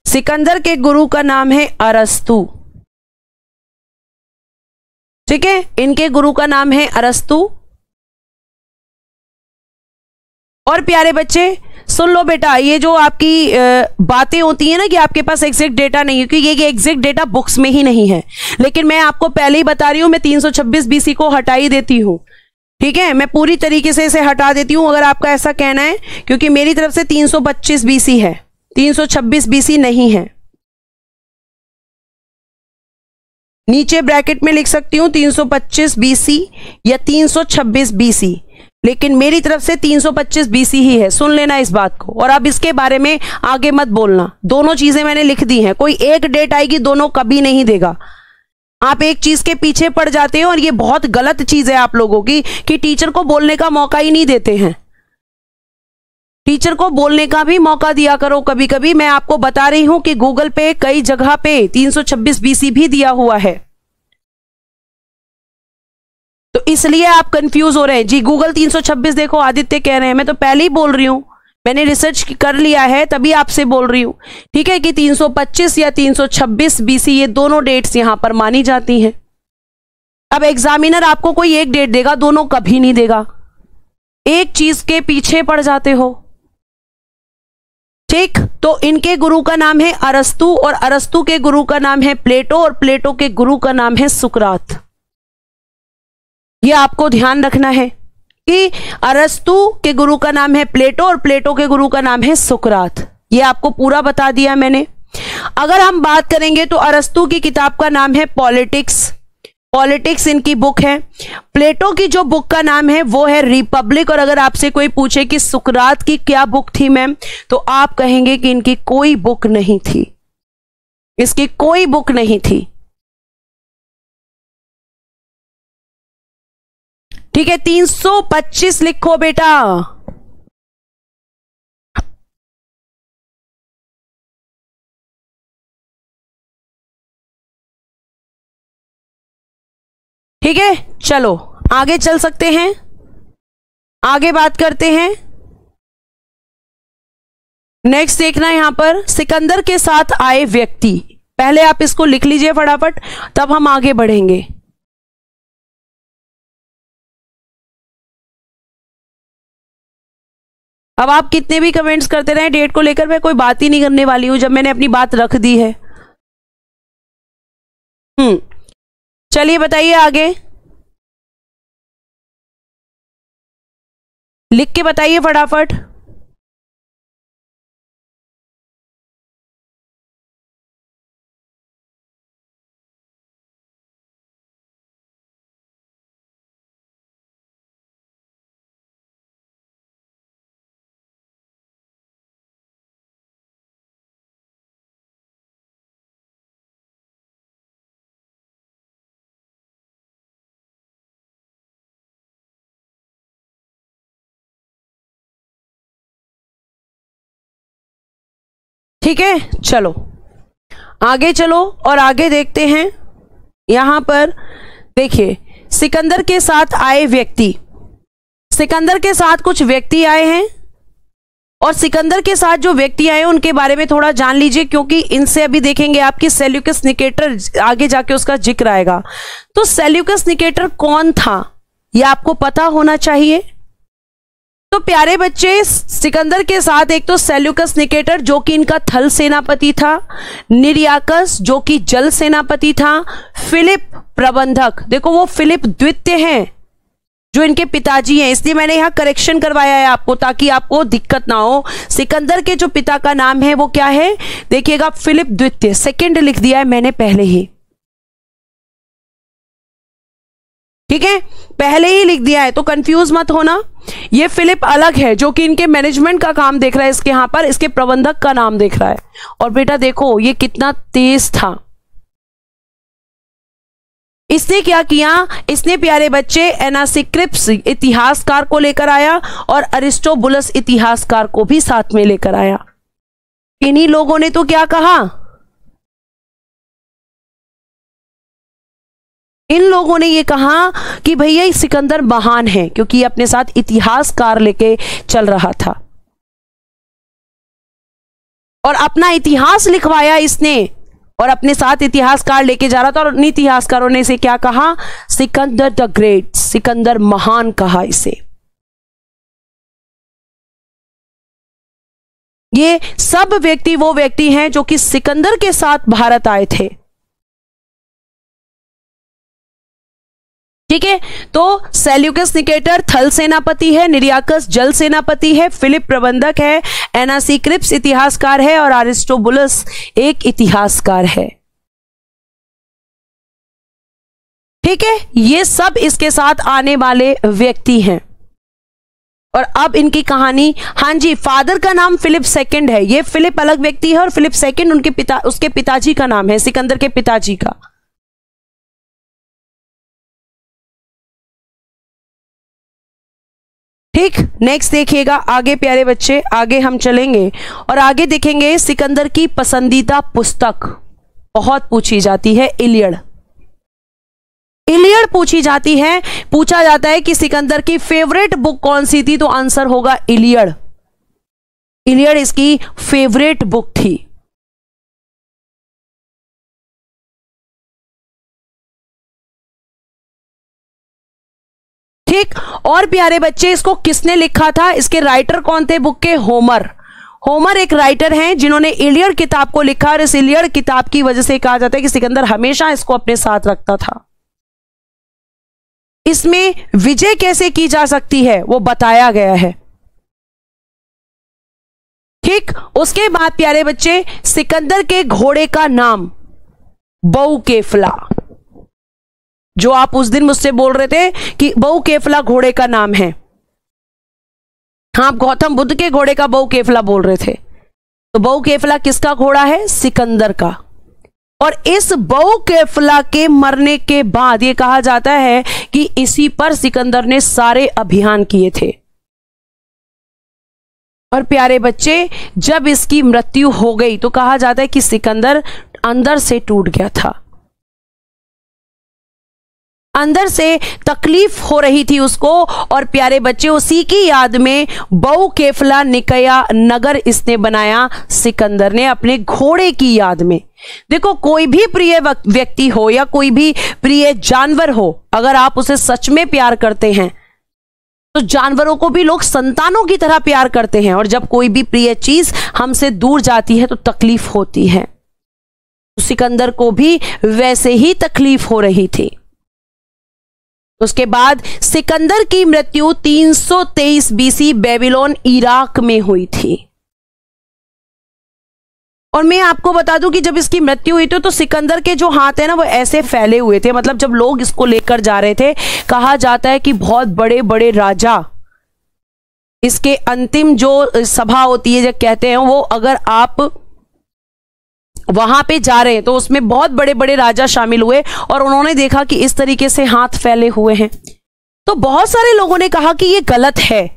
सिकंदर के गुरु का नाम है अरस्तु। ठीक है, इनके गुरु का नाम है अरस्तु। और प्यारे बच्चे सुन लो बेटा, ये जो आपकी बातें होती है ना कि आपके पास एग्जैक्ट डेटा नहीं है, क्योंकि ये एग्जैक्ट डेटा बुक्स में ही नहीं है, लेकिन मैं आपको पहले ही बता रही हूं, मैं 326 बीसी को हटा ही देती हूं। ठीक है, मैं पूरी तरीके से इसे हटा देती हूं अगर आपका ऐसा कहना है, क्योंकि मेरी तरफ से 325 बीसी है, 326 बीसी नहीं है। नीचे ब्रैकेट में लिख सकती हूं 325 बीसी या 326 बीसी, लेकिन मेरी तरफ से 325 बीसी ही है। सुन लेना इस बात को, और अब इसके बारे में आगे मत बोलना। दोनों चीजें मैंने लिख दी हैं, कोई एक डेट आएगी, दोनों कभी नहीं देगा। आप एक चीज के पीछे पड़ जाते हो और ये बहुत गलत चीज है आप लोगों की, कि टीचर को बोलने का मौका ही नहीं देते हैं। टीचर को बोलने का भी मौका दिया करो कभी कभी। मैं आपको बता रही हूं कि गूगल पे कई जगह पे 326 बीसी भी दिया हुआ है, तो इसलिए आप कंफ्यूज हो रहे हैं। जी गूगल 326 देखो, आदित्य कह रहे हैं, मैं तो पहले ही बोल रही हूं, मैंने रिसर्च कर लिया है तभी आपसे बोल रही हूं। ठीक है, कि 325 या 326 बीसी ये दोनों डेट्स यहां पर मानी जाती हैं। अब एग्जामिनर आपको कोई एक डेट देगा, दोनों कभी नहीं देगा। एक चीज के पीछे पड़ जाते हो। ठीक, तो इनके गुरु का नाम है अरस्तु और अरस्तु के गुरु का नाम है प्लेटो और प्लेटो के गुरु का नाम है सुकरात। यह आपको ध्यान रखना है कि अरस्तु के गुरु का नाम है प्लेटो और प्लेटो के गुरु का नाम है सुकरात। यह आपको पूरा बता दिया मैंने। अगर हम बात करेंगे तो अरस्तु की किताब का नाम है पॉलिटिक्स, पॉलिटिक्स इनकी बुक है। प्लेटो की जो बुक का नाम है वो है रिपब्लिक। और अगर आपसे कोई पूछे कि सुकरात की क्या बुक थी मैम, तो आप कहेंगे कि इनकी कोई बुक नहीं थी, इसकी कोई बुक नहीं थी। ठीक है, 325 लिखो बेटा। ठीक है, चलो आगे चल सकते हैं, आगे बात करते हैं। नेक्स्ट देखना यहां पर, सिकंदर के साथ आए व्यक्ति। पहले आप इसको लिख लीजिए फटाफट, तब हम आगे बढ़ेंगे। अब आप कितने भी कमेंट्स करते रहे डेट को लेकर, मैं कोई बात ही नहीं करने वाली हूं जब मैंने अपनी बात रख दी है। चलिए बताइए आगे, लिख के बताइए फटाफट। ठीक है, चलो आगे चलो और आगे देखते हैं। यहां पर देखिए, सिकंदर के साथ आए व्यक्ति, सिकंदर के साथ कुछ व्यक्ति आए हैं और सिकंदर के साथ जो व्यक्ति आए उनके बारे में थोड़ा जान लीजिए, क्योंकि इनसे अभी देखेंगे आपकी सेल्यूकस निकेटर, आगे जाके उसका जिक्र आएगा। तो सेल्यूकस निकेटर कौन था यह आपको पता होना चाहिए। तो प्यारे बच्चे, सिकंदर के साथ एक तो सेल्यूकस निकेटर जो कि इनका थल सेनापति था, निरियाकस जो कि जल सेनापति था, फिलिप प्रबंधक, देखो वो फिलिप द्वितीय हैं जो इनके पिताजी हैं, इसलिए मैंने यहां करेक्शन करवाया है आपको ताकि आपको दिक्कत ना हो। सिकंदर के जो पिता का नाम है वो क्या है, देखिएगा फिलिप द्वितीय, सेकंड लिख दिया है मैंने पहले ही, ठीक है, पहले ही लिख दिया है तो कंफ्यूज मत होना। ये फिलिप अलग है जो कि इनके मैनेजमेंट का काम देख रहा है, इसके यहां पर इसके प्रबंधक का नाम देख रहा है। और बेटा देखो ये कितना तेज था, इसने क्या किया, इसने प्यारे बच्चे एनासिक्रिप्स इतिहासकार को लेकर आया और अरिस्टोबुलस इतिहासकार को भी साथ में लेकर आया। इन्हीं लोगों ने तो क्या कहा, इन लोगों ने ये कहा कि भैया सिकंदर महान है क्योंकि ये अपने साथ इतिहासकार लेके चल रहा था और अपना इतिहास लिखवाया इसने और अपने साथ इतिहासकार लेके जा रहा था। और उन इतिहासकारों ने इसे क्या कहा, सिकंदर द ग्रेट, सिकंदर महान कहा इसे। ये सब व्यक्ति वो व्यक्ति हैं जो कि सिकंदर के साथ भारत आए थे। ठीक है, तो सेल्यूकस निकेटर थल सेनापति है, निरियाकस जल सेनापति है, फिलिप प्रबंधक है, एनासिक्रिप्स इतिहासकार है और अरिस्टोबुलस एक इतिहासकार है। ठीक है, ये सब इसके साथ आने वाले व्यक्ति हैं। और अब इनकी कहानी, हाँ जी, फादर का नाम फिलिप सेकंड है, ये फिलिप अलग व्यक्ति है और फिलिप सेकंड उसके पिताजी का नाम है, सिकंदर के पिताजी का। ठीक, नेक्स्ट देखिएगा आगे प्यारे बच्चे, आगे हम चलेंगे और आगे देखेंगे सिकंदर की पसंदीदा पुस्तक बहुत पूछी जाती है, इलियड। इलियड पूछी जाती है, पूछा जाता है कि सिकंदर की फेवरेट बुक कौन सी थी, तो आंसर होगा इलियड। इलियड इसकी फेवरेट बुक थी। ठीक, और प्यारे बच्चे इसको किसने लिखा था, इसके राइटर कौन थे बुक के, होमर। होमर एक राइटर हैं जिन्होंने इलियड किताब को लिखा और इस इलियड किताब की वजह से कहा जाता है कि सिकंदर हमेशा इसको अपने साथ रखता था। इसमें विजय कैसे की जा सकती है वो बताया गया है। ठीक, उसके बाद प्यारे बच्चे सिकंदर के घोड़े का नाम बहुकेफला, जो आप उस दिन मुझसे बोल रहे थे कि बहुकेफला घोड़े का नाम है, हाँ, गौतम बुद्ध के घोड़े का बहुकेफला बोल रहे थे। तो बहुकेफला किसका घोड़ा है, सिकंदर का। और इस बहुकेफला के मरने के बाद यह कहा जाता है कि इसी पर सिकंदर ने सारे अभियान किए थे। और प्यारे बच्चे, जब इसकी मृत्यु हो गई तो कहा जाता है कि सिकंदर अंदर से टूट गया था। अंदर से तकलीफ हो रही थी उसको। और प्यारे बच्चे, उसी की याद में बहु केफला निकया नगर इसने बनाया सिकंदर ने, अपने घोड़े की याद में। देखो, कोई भी प्रिय व्यक्ति हो या कोई भी प्रिय जानवर हो, अगर आप उसे सच में प्यार करते हैं तो जानवरों को भी लोग संतानों की तरह प्यार करते हैं। और जब कोई भी प्रिय चीज हमसे दूर जाती है तो तकलीफ होती है। तो सिकंदर को भी वैसे ही तकलीफ हो रही थी। उसके बाद सिकंदर की मृत्यु 323 बीसी बेबीलोन इराक में हुई थी। और मैं आपको बता दूं कि जब इसकी मृत्यु हुई थी तो सिकंदर के जो हाथ है ना वो ऐसे फैले हुए थे। मतलब जब लोग इसको लेकर जा रहे थे, कहा जाता है कि बहुत बड़े बड़े राजा, इसके अंतिम जो सभा होती है जब कहते हैं वो, अगर आप वहां पे जा रहे हैं तो उसमें बहुत बड़े बड़े राजा शामिल हुए और उन्होंने देखा कि इस तरीके से हाथ फैले हुए हैं। तो बहुत सारे लोगों ने कहा कि ये गलत है।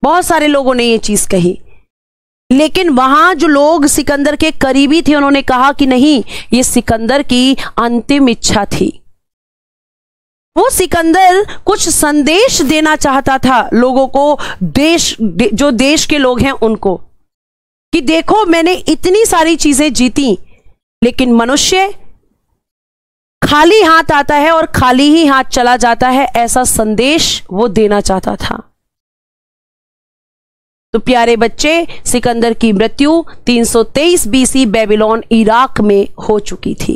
बहुत सारे लोगों ने ये चीज कही, लेकिन वहां जो लोग सिकंदर के करीबी थे उन्होंने कहा कि नहीं, ये सिकंदर की अंतिम इच्छा थी। वो सिकंदर कुछ संदेश देना चाहता था लोगों को, जो देश के लोग हैं उनको, कि देखो मैंने इतनी सारी चीजें जीती, लेकिन मनुष्य खाली हाथ आता है और खाली ही हाथ चला जाता है, ऐसा संदेश वो देना चाहता था। तो प्यारे बच्चे, सिकंदर की मृत्यु 323 बीसी बेबीलोन इराक में हो चुकी थी।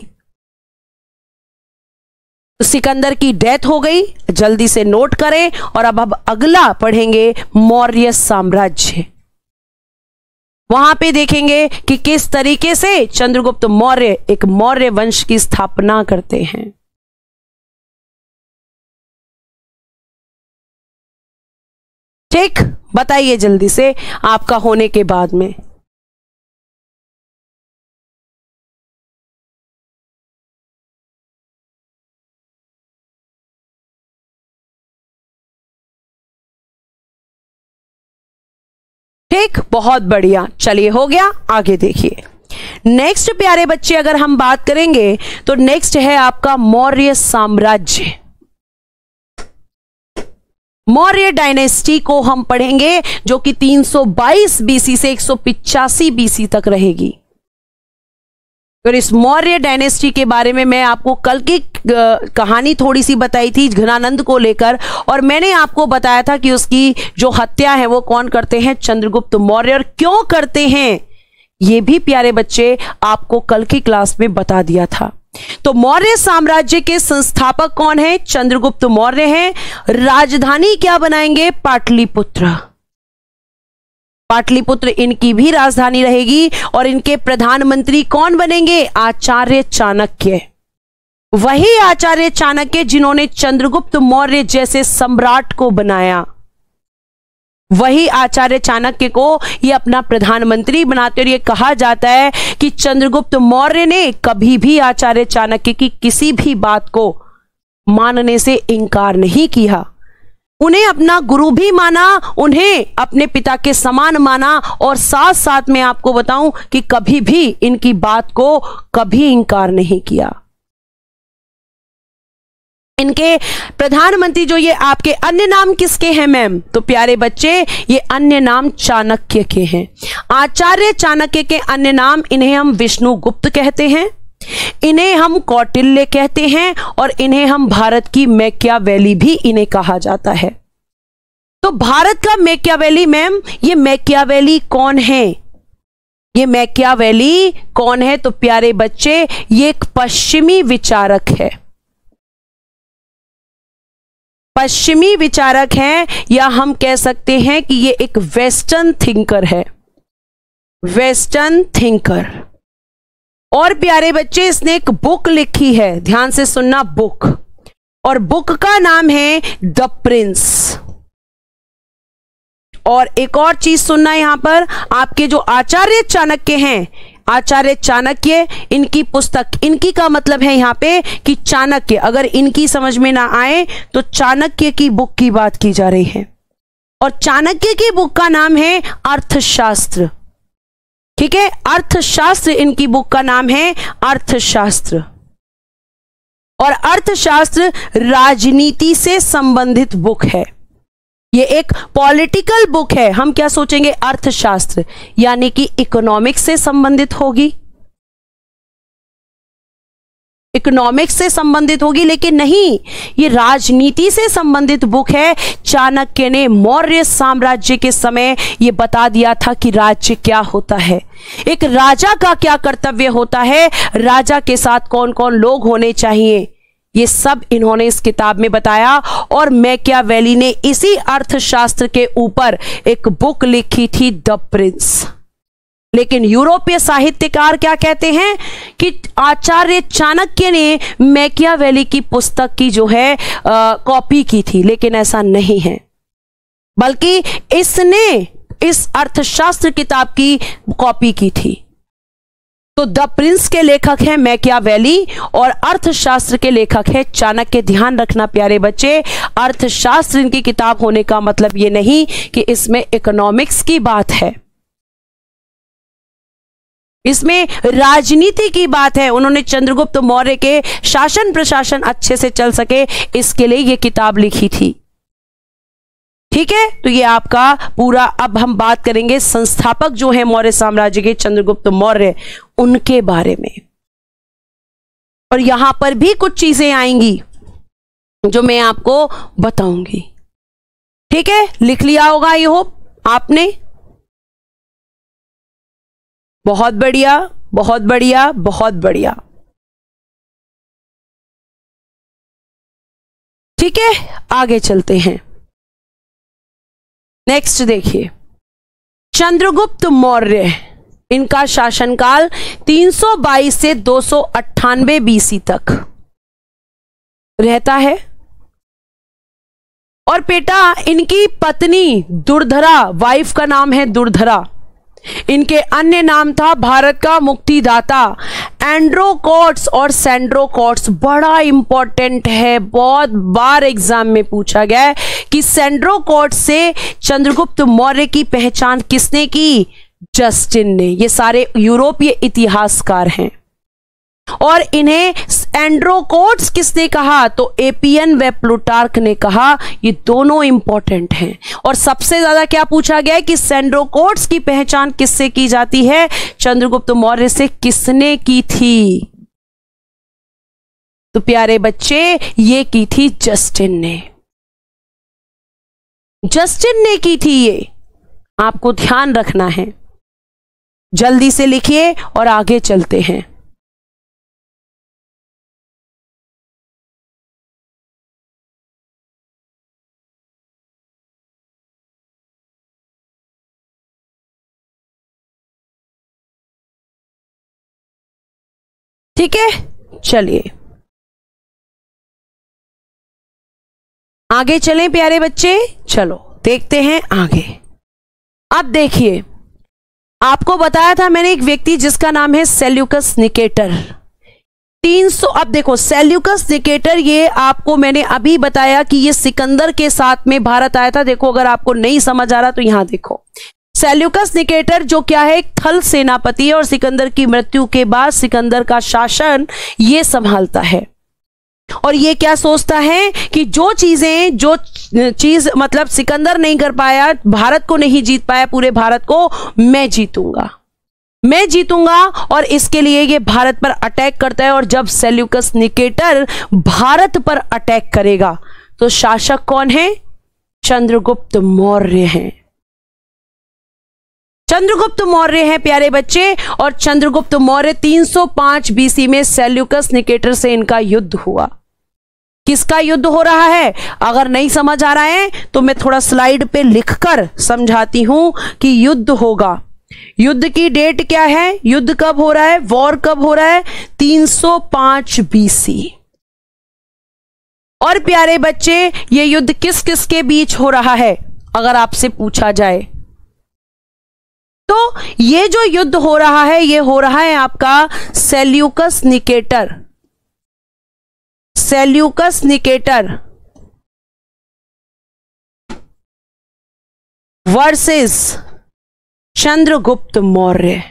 तो सिकंदर की डेथ हो गई, जल्दी से नोट करें। और अब अगला पढ़ेंगे मौर्य साम्राज्य। वहां पे देखेंगे कि किस तरीके से चंद्रगुप्त मौर्य एक मौर्य वंश की स्थापना करते हैं। ठीक, बताइए जल्दी से आपका होने के बाद में। ठीक, बहुत बढ़िया। चलिए, हो गया। आगे देखिए नेक्स्ट प्यारे बच्चे, अगर हम बात करेंगे तो नेक्स्ट है आपका मौर्य साम्राज्य। मौर्य डायनेस्टी को हम पढ़ेंगे, जो कि 322 बीसी से 185 बीसी तक रहेगी। और इस मौर्य डायनेस्टी के बारे में मैं आपको कल की कहानी थोड़ी सी बताई थी घनानंद को लेकर, और मैंने आपको बताया था कि उसकी जो हत्या है वो कौन करते हैं, चंद्रगुप्त मौर्य। और क्यों करते हैं ये भी प्यारे बच्चे आपको कल की क्लास में बता दिया था। तो मौर्य साम्राज्य के संस्थापक कौन है, चंद्रगुप्त मौर्य हैं। राजधानी क्या बनाएंगे, पाटलिपुत्र। पाटलिपुत्र इनकी भी राजधानी रहेगी। और इनके प्रधानमंत्री कौन बनेंगे, आचार्य चाणक्य। वही आचार्य चाणक्य जिन्होंने चंद्रगुप्त मौर्य जैसे सम्राट को बनाया, वही आचार्य चाणक्य को ये अपना प्रधानमंत्री बनाते। और ये कहा जाता है कि चंद्रगुप्त मौर्य ने कभी भी आचार्य चाणक्य की किसी भी बात को मानने से इनकार नहीं किया। उन्हें अपना गुरु भी माना, उन्हें अपने पिता के समान माना। और साथ साथ में आपको बताऊं कि कभी भी इनकी बात को कभी इनकार नहीं किया। इनके प्रधानमंत्री जो ये आपके अन्य नाम किसके हैं मैम, तो प्यारे बच्चे ये अन्य नाम चाणक्य के हैं। आचार्य चाणक्य के अन्य नाम, इन्हें हम विष्णुगुप्त कहते हैं, इन्हें हम कौटिल्य कहते हैं, और इन्हें हम भारत की मैकियावेली भी इन्हें कहा जाता है। तो भारत का मैकियावेली मैम, ये मैकियावेली कौन है, ये मैकियावेली कौन है, तो प्यारे बच्चे ये एक पश्चिमी विचारक है। पश्चिमी विचारक हैं, या हम कह सकते हैं कि ये एक वेस्टर्न थिंकर है, वेस्टर्न थिंकर। और प्यारे बच्चे इसने एक बुक लिखी है, ध्यान से सुनना, बुक, और बुक का नाम है द प्रिंस। और एक और चीज सुनना, यहां पर आपके जो आचार्य चाणक्य हैं, आचार्य चाणक्य, इनकी पुस्तक, इनकी का मतलब है यहां पे कि चाणक्य, अगर इनकी समझ में ना आए तो चाणक्य की बुक की बात की जा रही है। और चाणक्य की बुक का नाम है अर्थशास्त्र। ठीक है, अर्थशास्त्र इनकी बुक का नाम है, अर्थशास्त्र। और अर्थशास्त्र राजनीति से संबंधित बुक है, ये एक पॉलिटिकल बुक है। हम क्या सोचेंगे, अर्थशास्त्र यानी कि इकोनॉमिक्स से संबंधित होगी, इकोनॉमिक्स से संबंधित होगी, लेकिन नहीं, ये राजनीति से संबंधित बुक है। चाणक्य ने मौर्य साम्राज्य के समय ये बता दिया था कि राज्य क्या होता है, एक राजा का क्या कर्तव्य होता है, राजा के साथ कौन कौन लोग होने चाहिए, ये सब इन्होंने इस किताब में बताया। और मैकियावेली ने इसी अर्थशास्त्र के ऊपर एक बुक लिखी थी, द प्रिंस। लेकिन यूरोपीय साहित्यकार क्या कहते हैं कि आचार्य चाणक्य ने मैकियावेली की पुस्तक की जो है कॉपी की थी, लेकिन ऐसा नहीं है, बल्कि इसने इस अर्थशास्त्र किताब की कॉपी की थी। तो द प्रिंस के लेखक हैं मैकियावेली और अर्थशास्त्र के लेखक है चाणक्य। ध्यान रखना प्यारे बच्चे, अर्थशास्त्र इनकी किताब होने का मतलब ये नहीं कि इसमें इकोनॉमिक्स की बात है, इसमें राजनीति की बात है। उन्होंने चंद्रगुप्त मौर्य के शासन प्रशासन अच्छे से चल सके, इसके लिए यह किताब लिखी थी। ठीक है, तो ये आपका पूरा। अब हम बात करेंगे संस्थापक जो है मौर्य साम्राज्य के, चंद्रगुप्त मौर्य, उनके बारे में। और यहां पर भी कुछ चीजें आएंगी जो मैं आपको बताऊंगी। ठीक है, लिख लिया होगा आई होप आपने। बहुत बढ़िया, बहुत बढ़िया, बहुत बढ़िया। ठीक है, आगे चलते हैं। नेक्स्ट देखिए, चंद्रगुप्त मौर्य, इनका शासनकाल 322 से 298 बीसी तक रहता है। और बेटा इनकी पत्नी दुर्धरा, वाइफ का नाम है दुर्धरा, इनके अन्य नाम था भारत का मुक्तिदाता। एंड्रोकोट्स और सेंड्रोकोट्स बड़ा इंपॉर्टेंट है, बहुत बार एग्जाम में पूछा गया है कि सेंड्रोकोट्स से चंद्रगुप्त मौर्य की पहचान किसने की, जस्टिन ने। ये सारे यूरोपीय इतिहासकार हैं। और इन्हें एंड्रोकोट्स किसने कहा, तो एपियन व प्लूटार्क ने कहा। ये दोनों इंपॉर्टेंट हैं। और सबसे ज्यादा क्या पूछा गया है कि सेंड्रोकोट्स की पहचान किससे की जाती है, चंद्रगुप्त मौर्य से किसने की थी, तो प्यारे बच्चे ये की थी जस्टिन ने, जस्टिन ने की थी। ये आपको ध्यान रखना है। जल्दी से लिखिए और आगे चलते हैं। ठीक है, चलिए आगे चलें प्यारे बच्चे। चलो देखते हैं आगे। अब देखिए, आपको बताया था मैंने एक व्यक्ति जिसका नाम है सेल्यूकस निकेटर। 300, अब देखो सेल्यूकस निकेटर, ये आपको मैंने अभी बताया कि ये सिकंदर के साथ में भारत आया था। देखो अगर आपको नहीं समझ आ रहा तो यहां देखो, सेल्यूकस निकेटर जो क्या है, एक थल सेनापति है और सिकंदर की मृत्यु के बाद सिकंदर का शासन ये संभालता है। और ये क्या सोचता है कि जो चीज मतलब सिकंदर नहीं कर पाया, भारत को नहीं जीत पाया, पूरे भारत को मैं जीतूंगा। और इसके लिए ये भारत पर अटैक करता है। और जब सेल्यूकस निकेटर भारत पर अटैक करेगा तो शासक कौन है, चंद्रगुप्त मौर्य हैं। चंद्रगुप्त मौर्य हैं प्यारे बच्चे। और चंद्रगुप्त मौर्य 305 बीसी में सेल्यूकस निकेटर से इनका युद्ध हुआ। किसका युद्ध हो रहा है, अगर नहीं समझ आ रहा है तो मैं थोड़ा स्लाइड पे लिखकर समझाती हूं कि युद्ध होगा। युद्ध की डेट क्या है, युद्ध कब हो रहा है, वॉर कब हो रहा है, 305 बीसी। और प्यारे बच्चे ये युद्ध किस किस के बीच हो रहा है अगर आपसे पूछा जाए तो ये जो युद्ध हो रहा है ये हो रहा है आपका Seleucus Nicator versus Chandragupta Maurya.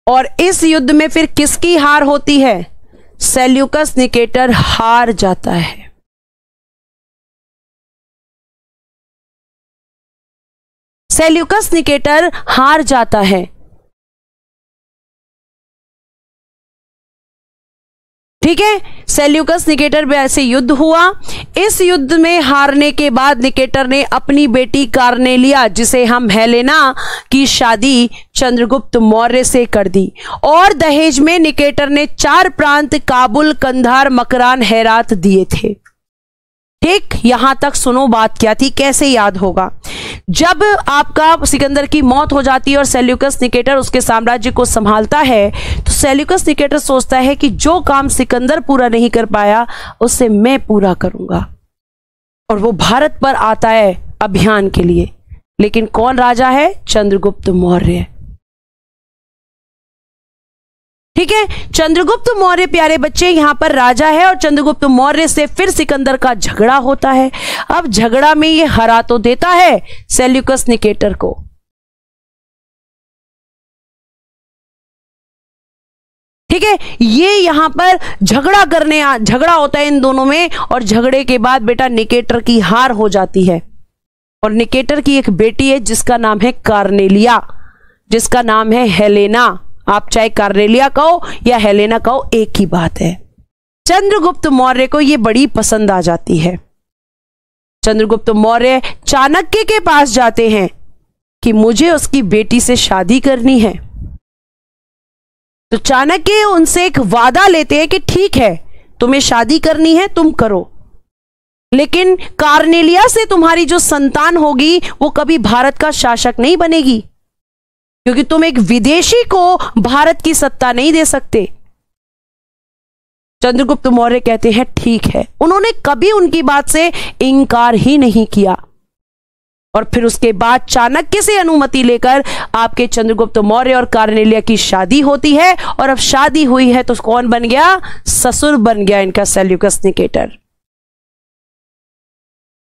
और इस युद्ध में फिर किसकी हार होती है? सेल्यूकस निकेटर हार जाता है। सेल्यूकस निकेटर हार जाता है। ठीक है, सेल्यूकस निकेटर में ऐसे युद्ध हुआ। इस युद्ध में हारने के बाद निकेटर ने अपनी बेटी कार्नेलिया, जिसे हम हेलेना, की शादी चंद्रगुप्त मौर्य से कर दी और दहेज में निकेटर ने 4 प्रांत काबुल, कंधार, मकरान, हेरात दिए थे। ठीक, यहां तक सुनो बात क्या थी, कैसे याद होगा। जब आपका सिकंदर की मौत हो जाती है और सेल्यूकस निकेटर उसके साम्राज्य को संभालता है, तो सेल्यूकस निकेटर सोचता है कि जो काम सिकंदर पूरा नहीं कर पाया उसे मैं पूरा करूंगा, और वो भारत पर आता है अभियान के लिए। लेकिन कौन राजा है? चंद्रगुप्त मौर्य। ठीक है, चंद्रगुप्त मौर्य प्यारे बच्चे यहां पर राजा है और चंद्रगुप्त मौर्य से फिर सिकंदर का झगड़ा होता है। अब झगड़ा में ये हरा तो देता है सेल्यूकस निकेटर को। ठीक है, ये यहां पर झगड़ा होता है इन दोनों में, और झगड़े के बाद बेटा निकेटर की हार हो जाती है। और निकेटर की एक बेटी है जिसका नाम है कार्नेलिया, जिसका नाम है हेलेना। आप चाहे कार्नेलिया कहो या हेलेना कहो, एक ही बात है। चंद्रगुप्त मौर्य को यह बड़ी पसंद आ जाती है। चंद्रगुप्त मौर्य चाणक्य के पास जाते हैं कि मुझे उसकी बेटी से शादी करनी है। तो चाणक्य उनसे एक वादा लेते हैं कि ठीक है, तुम्हें शादी करनी है, तुम करो, लेकिन कार्नेलिया से तुम्हारी जो संतान होगी वो कभी भारत का शासक नहीं बनेगी, क्योंकि तुम एक विदेशी को भारत की सत्ता नहीं दे सकते। चंद्रगुप्त मौर्य कहते हैं ठीक है। उन्होंने कभी उनकी बात से इनकार ही नहीं किया। और फिर उसके बाद चाणक्य से अनुमति लेकर आपके चंद्रगुप्त मौर्य और कार्नेलिया की शादी होती है। और अब शादी हुई है तो कौन बन गया? ससुर बन गया इनका सेल्यूकस निकेटर।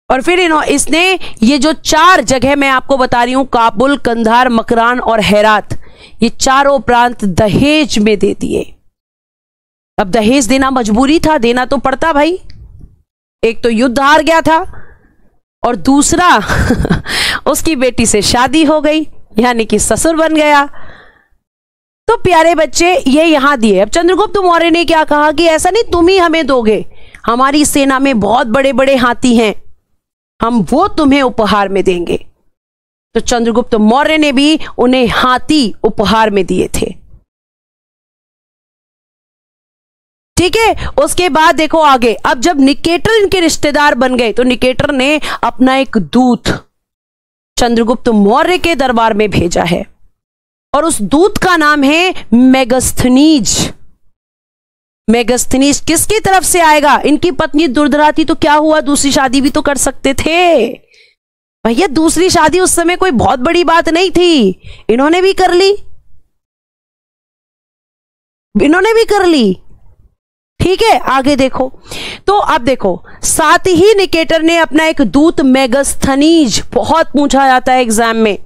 और फिर इसने ये जो 4 जगह मैं आपको बता रही हूं, काबुल, कंधार, मकरान और हेरात, ये चारों प्रांत दहेज में दे दिए। अब दहेज देना मजबूरी था, देना तो पड़ता भाई। एक तो युद्ध हार गया था और दूसरा उसकी बेटी से शादी हो गई, यानी कि ससुर बन गया। तो प्यारे बच्चे ये यहां दिए। अब चंद्रगुप्त मौर्य ने क्या कहा कि ऐसा नहीं तुम ही हमें दोगे, हमारी सेना में बहुत बड़े बड़े हाथी हैं, हम वो तुम्हें उपहार में देंगे। तो चंद्रगुप्त मौर्य ने भी उन्हें हाथी उपहार में दिए थे। ठीक है, उसके बाद देखो आगे। अब जब निकेटर इनके रिश्तेदार बन गए तो निकेटर ने अपना एक दूत चंद्रगुप्त मौर्य के दरबार में भेजा है, और उस दूत का नाम है मेगस्थनीज। मेगस्थनीज किसकी तरफ से आएगा? इनकी पत्नी दुर्धरा थी तो क्या हुआ, दूसरी शादी भी तो कर सकते थे भैया। दूसरी शादी उस समय कोई बहुत बड़ी बात नहीं थी, इन्होंने भी कर ली, इन्होंने भी कर ली। ठीक है, आगे देखो। तो अब देखो, साथ ही निकेटर ने अपना एक दूत मेगस्थनीज, बहुत पूछा जाता है एग्जाम में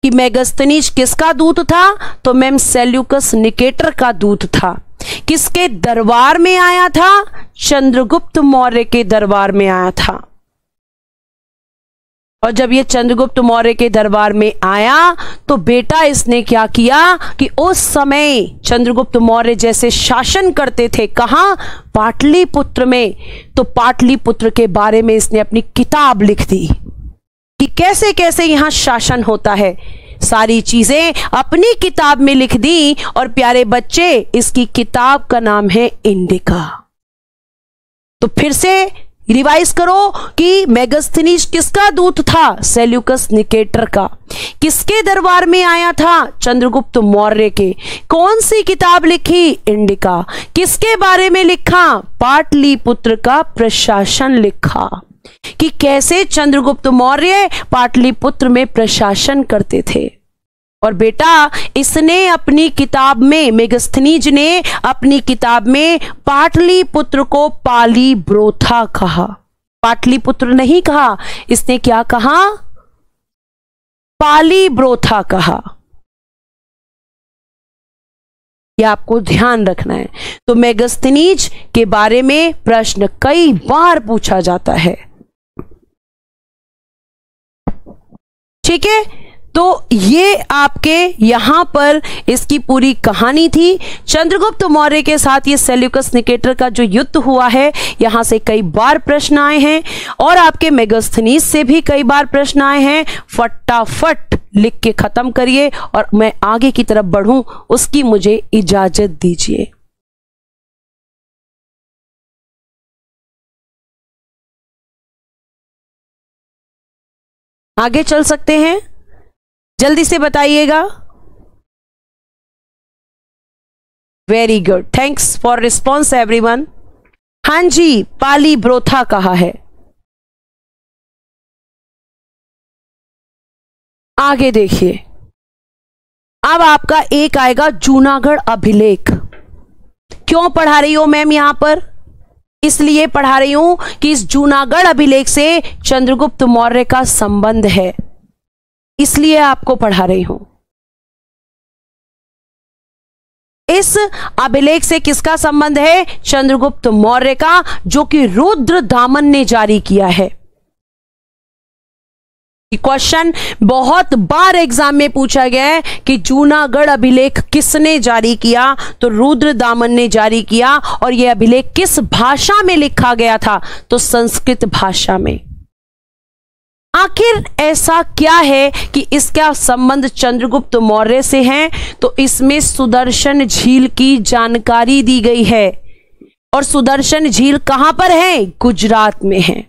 कि मेगस्थनीज किसका दूत था? तो मैम सेल्यूकस निकेटर का दूत था। किसके दरबार में आया था? चंद्रगुप्त मौर्य के दरबार में आया था। और जब ये चंद्रगुप्त मौर्य के दरबार में आया तो बेटा इसने क्या किया कि उस समय चंद्रगुप्त मौर्य जैसे शासन करते थे, कहां? पाटलिपुत्र में। तो पाटलिपुत्र के बारे में इसने अपनी किताब लिख दी कि कैसे कैसे यहां शासन होता है। सारी चीजें अपनी किताब में लिख दी। और प्यारे बच्चे, इसकी किताब का नाम है इंडिका। तो फिर से रिवाइज करो कि मेगस्थनीज किसका दूत था? सेल्यूकस निकेटर का। किसके दरबार में आया था? चंद्रगुप्त मौर्य के। कौन सी किताब लिखी? इंडिका। किसके बारे में लिखा? पाटलिपुत्र का प्रशासन लिखा, कि कैसे चंद्रगुप्त मौर्य पाटलिपुत्र में प्रशासन करते थे। और बेटा इसने अपनी किताब में, मेगस्थनीज ने अपनी किताब में पाटलिपुत्र को पालीब्रोथा कहा, पाटलिपुत्र नहीं कहा। इसने क्या कहा? पालीब्रोथा कहा। ये आपको ध्यान रखना है। तो मेगास्थनीज के बारे में प्रश्न कई बार पूछा जाता है। ठीक है, तो ये आपके यहां पर इसकी पूरी कहानी थी। चंद्रगुप्त मौर्य के साथ ये सेल्यूकस निकेटर का जो युद्ध हुआ है, यहां से कई बार प्रश्न आए हैं और आपके मेगास्थनीज से भी कई बार प्रश्न आए हैं। फटाफट लिख के खत्म करिए और मैं आगे की तरफ बढ़ूं, उसकी मुझे इजाजत दीजिए। आगे चल सकते हैं, जल्दी से बताइएगा। Very good, thanks for response everyone. हाँ जी, पाली ब्रोथा कहा है। आगे देखिए, अब आपका एक आएगा जूनागढ़ अभिलेख। क्यों पढ़ा रही हो मैम यहां पर? इसलिए पढ़ा रही हूं कि इस जूनागढ़ अभिलेख से चंद्रगुप्त मौर्य का संबंध है, इसलिए आपको पढ़ा रही हूं। इस अभिलेख से किसका संबंध है? चंद्रगुप्त मौर्य का, जो कि रुद्रदामन ने जारी किया है। क्वेश्चन बहुत बार एग्जाम में पूछा गया है कि जूनागढ़ अभिलेख किसने जारी किया? तो रुद्रदामन ने जारी किया। और यह अभिलेख किस भाषा में लिखा गया था? तो संस्कृत भाषा में। आखिर ऐसा क्या है कि इसका संबंध चंद्रगुप्त मौर्य से है? तो इसमें सुदर्शन झील की जानकारी दी गई है। और सुदर्शन झील कहां पर है? गुजरात में है।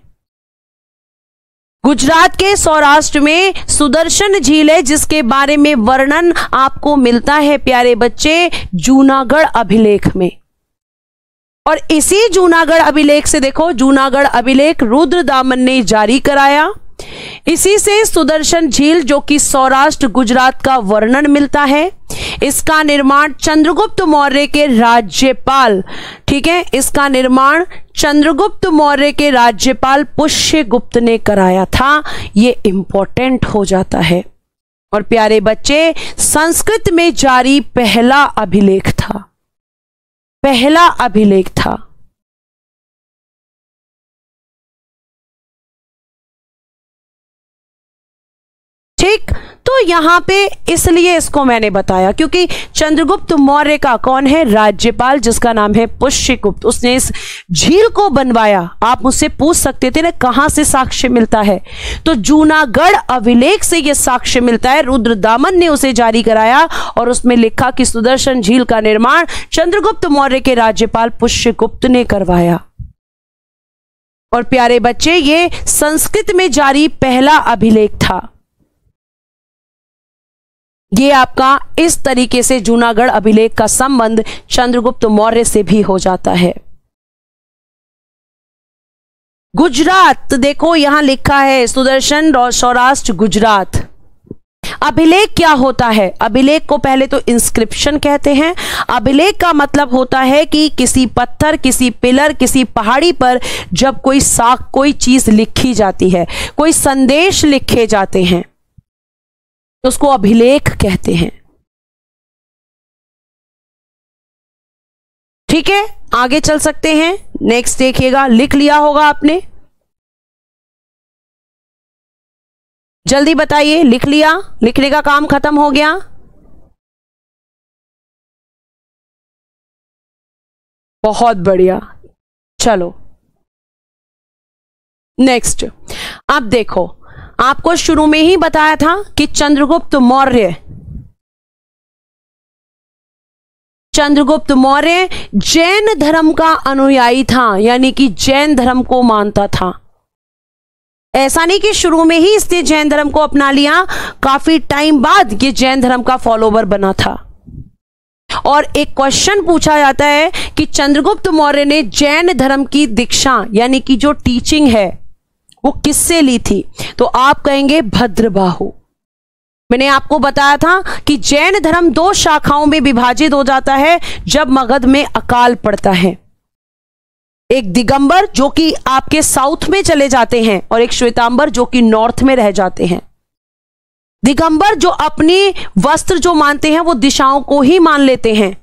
गुजरात के सौराष्ट्र में सुदर्शन झील है, जिसके बारे में वर्णन आपको मिलता है प्यारे बच्चे जूनागढ़ अभिलेख में। और इसी जूनागढ़ अभिलेख से देखो, जूनागढ़ अभिलेख रुद्रदामन ने जारी कराया। इसी से सुदर्शन झील, जो कि सौराष्ट्र गुजरात का वर्णन मिलता है। इसका निर्माण चंद्रगुप्त मौर्य के राज्यपाल, ठीक है, इसका निर्माण चंद्रगुप्त मौर्य के राज्यपाल पुष्यगुप्त ने कराया था। यह इंपॉर्टेंट हो जाता है। और प्यारे बच्चे, संस्कृत में जारी पहला अभिलेख था, पहला अभिलेख था। ठीक, तो यहां पे इसलिए इसको मैंने बताया क्योंकि चंद्रगुप्त मौर्य का कौन है? राज्यपाल, जिसका नाम है पुष्यगुप्त। उसने इस झील को बनवाया। आप मुझसे पूछ सकते थे ना कहां से साक्ष्य मिलता है? तो जूनागढ़ अभिलेख से यह साक्ष्य मिलता है। रुद्रदामन ने उसे जारी कराया और उसमें लिखा कि सुदर्शन झील का निर्माण चंद्रगुप्त मौर्य के राज्यपाल पुष्यगुप्त ने करवाया। और प्यारे बच्चे, ये संस्कृत में जारी पहला अभिलेख था। ये आपका इस तरीके से जूनागढ़ अभिलेख का संबंध चंद्रगुप्त मौर्य से भी हो जाता है। गुजरात देखो, यहां लिखा है सुदर्शन और सौराष्ट्र गुजरात। अभिलेख क्या होता है? अभिलेख को पहले तो इंस्क्रिप्शन कहते हैं। अभिलेख का मतलब होता है कि किसी पत्थर, किसी पिलर, किसी पहाड़ी पर जब कोई चीज लिखी जाती है, कोई संदेश लिखे जाते हैं, तो उसको अभिलेख कहते हैं। ठीक है, आगे चल सकते हैं। नेक्स्ट देखिएगा, लिख लिया होगा आपने, जल्दी बताइए। लिख लिया? लिखने का काम खत्म हो गया? बहुत बढ़िया, चलो नेक्स्ट। अब देखो, आपको शुरू में ही बताया था कि चंद्रगुप्त मौर्य जैन धर्म का अनुयायी था, यानी कि जैन धर्म को मानता था। ऐसा नहीं कि शुरू में ही इसने जैन धर्म को अपना लिया, काफी टाइम बाद ये जैन धर्म का फॉलोवर बना था। और एक क्वेश्चन पूछा जाता है कि चंद्रगुप्त मौर्य ने जैन धर्म की दीक्षा, यानी कि जो टीचिंग है, वो किससे ली थी? तो आप कहेंगे भद्रबाहु। मैंने आपको बताया था कि जैन धर्म दो शाखाओं में विभाजित हो जाता है जब मगध में अकाल पड़ता है। एक दिगंबर जो कि आपके साउथ में चले जाते हैं और एक श्वेतांबर जो कि नॉर्थ में रह जाते हैं। दिगंबर जो अपनी वस्त्र जो मानते हैं वो दिशाओं को ही मान लेते हैं,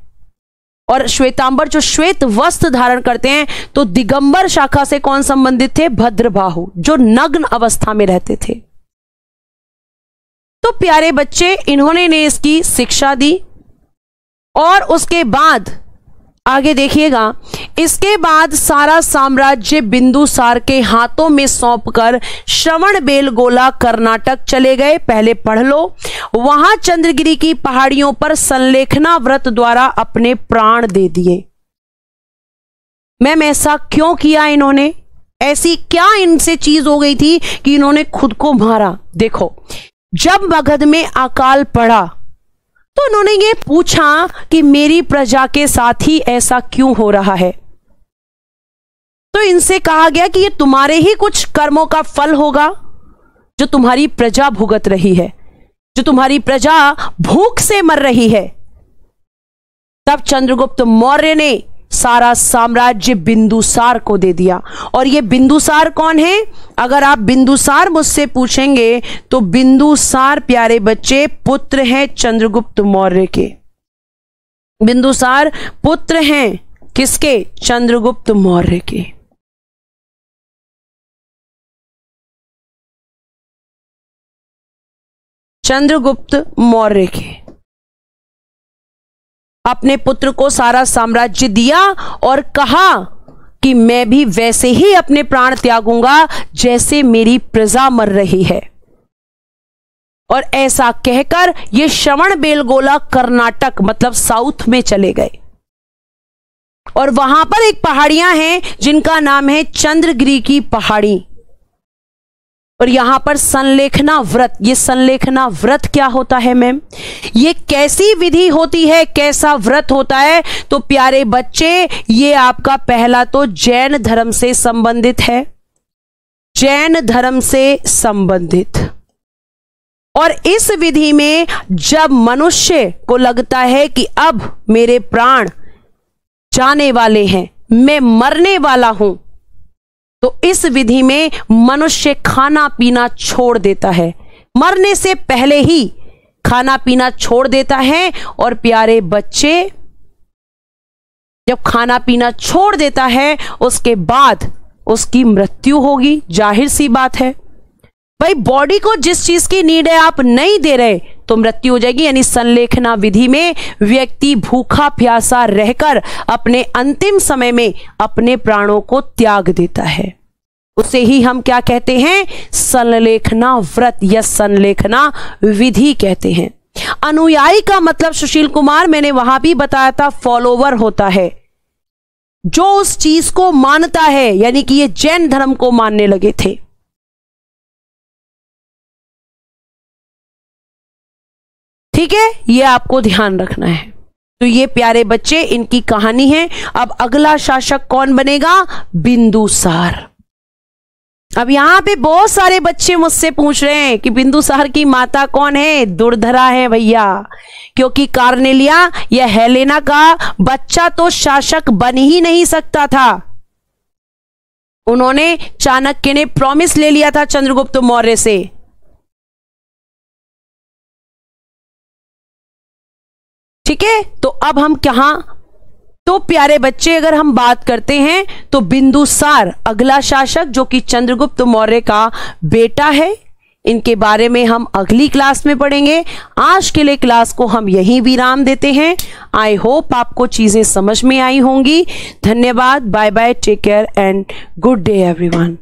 और श्वेतांबर जो श्वेत वस्त्र धारण करते हैं, तो दिगंबर शाखा से कौन संबंधित थे? भद्रबाहु, जो नग्न अवस्था में रहते थे। तो प्यारे बच्चे, इन्होंने ने इसकी शिक्षा दी और उसके बाद आगे देखिएगा, इसके बाद सारा साम्राज्य बिंदुसार के हाथों में सौंपकर श्रवणबेलगोला कर्नाटक चले गए। पहले पढ़ लो। वहां चंद्रगिरी की पहाड़ियों पर संलेखना व्रत द्वारा अपने प्राण दे दिए। मैम ऐसा क्यों किया इन्होंने? ऐसी क्या इनसे चीज हो गई थी कि इन्होंने खुद को मारा? देखो, जब मगध में अकाल पड़ा तो उन्होंने ये पूछा कि मेरी प्रजा के साथ ही ऐसा क्यों हो रहा है। तो इनसे कहा गया कि ये तुम्हारे ही कुछ कर्मों का फल होगा जो तुम्हारी प्रजा भुगत रही है, जो तुम्हारी प्रजा भूख से मर रही है। तब चंद्रगुप्त मौर्य ने सारा साम्राज्य बिंदुसार को दे दिया। और ये बिंदुसार कौन है? अगर आप बिंदुसार मुझसे पूछेंगे तो बिंदुसार प्यारे बच्चे पुत्र हैं चंद्रगुप्त मौर्य के। बिंदुसार पुत्र हैं किसके? चंद्रगुप्त मौर्य के। चंद्रगुप्त मौर्य के अपने पुत्र को सारा साम्राज्य दिया और कहा कि मैं भी वैसे ही अपने प्राण त्यागूंगा जैसे मेरी प्रजा मर रही है। और ऐसा कहकर ये श्रवणबेलगोला कर्नाटक मतलब साउथ में चले गए। और वहां पर एक पहाड़ियां हैं जिनका नाम है चंद्रगिरी की पहाड़ी। और यहां पर संलेखना व्रत, ये संलेखना व्रत क्या होता है मैम? ये कैसी विधि होती है, कैसा व्रत होता है? तो प्यारे बच्चे, ये आपका पहला तो जैन धर्म से संबंधित है, जैन धर्म से संबंधित। और इस विधि में जब मनुष्य को लगता है कि अब मेरे प्राण जाने वाले हैं, मैं मरने वाला हूं, तो इस विधि में मनुष्य खाना पीना छोड़ देता है। मरने से पहले ही खाना पीना छोड़ देता है। और प्यारे बच्चे, जब खाना पीना छोड़ देता है उसके बाद उसकी मृत्यु होगी। जाहिर सी बात है भाई, बॉडी को जिस चीज की नीड है आप नहीं दे रहे तो मृत्यु हो जाएगी। यानी संलेखना विधि में व्यक्ति भूखा प्यासा रहकर अपने अंतिम समय में अपने प्राणों को त्याग देता है। उसे ही हम क्या कहते हैं? संलेखना व्रत या संलेखना विधि कहते हैं। अनुयायी का मतलब सुशील कुमार मैंने वहां भी बताया था, फॉलोवर होता है, जो उस चीज को मानता है। यानी कि ये जैन धर्म को मानने लगे थे। ठीक है, ये आपको ध्यान रखना है। तो ये प्यारे बच्चे इनकी कहानी है। अब अगला शासक कौन बनेगा? बिंदुसार। अब यहां पे बहुत सारे बच्चे मुझसे पूछ रहे हैं कि बिंदुसार की माता कौन है? दुर्धरा है भैया, क्योंकि कार्नेलिया या हेलेना का बच्चा तो शासक बन ही नहीं सकता था। उन्होंने, चाणक्य ने प्रॉमिस ले लिया था चंद्रगुप्त मौर्य से। ठीक है, तो अब हम कहां? तो प्यारे बच्चे, अगर हम बात करते हैं तो बिंदुसार अगला शासक जो कि चंद्रगुप्त मौर्य का बेटा है, इनके बारे में हम अगली क्लास में पढ़ेंगे। आज के लिए क्लास को हम यहीं विराम देते हैं। आई होप आपको चीजें समझ में आई होंगी। धन्यवाद, bye bye, take care and good day everyone.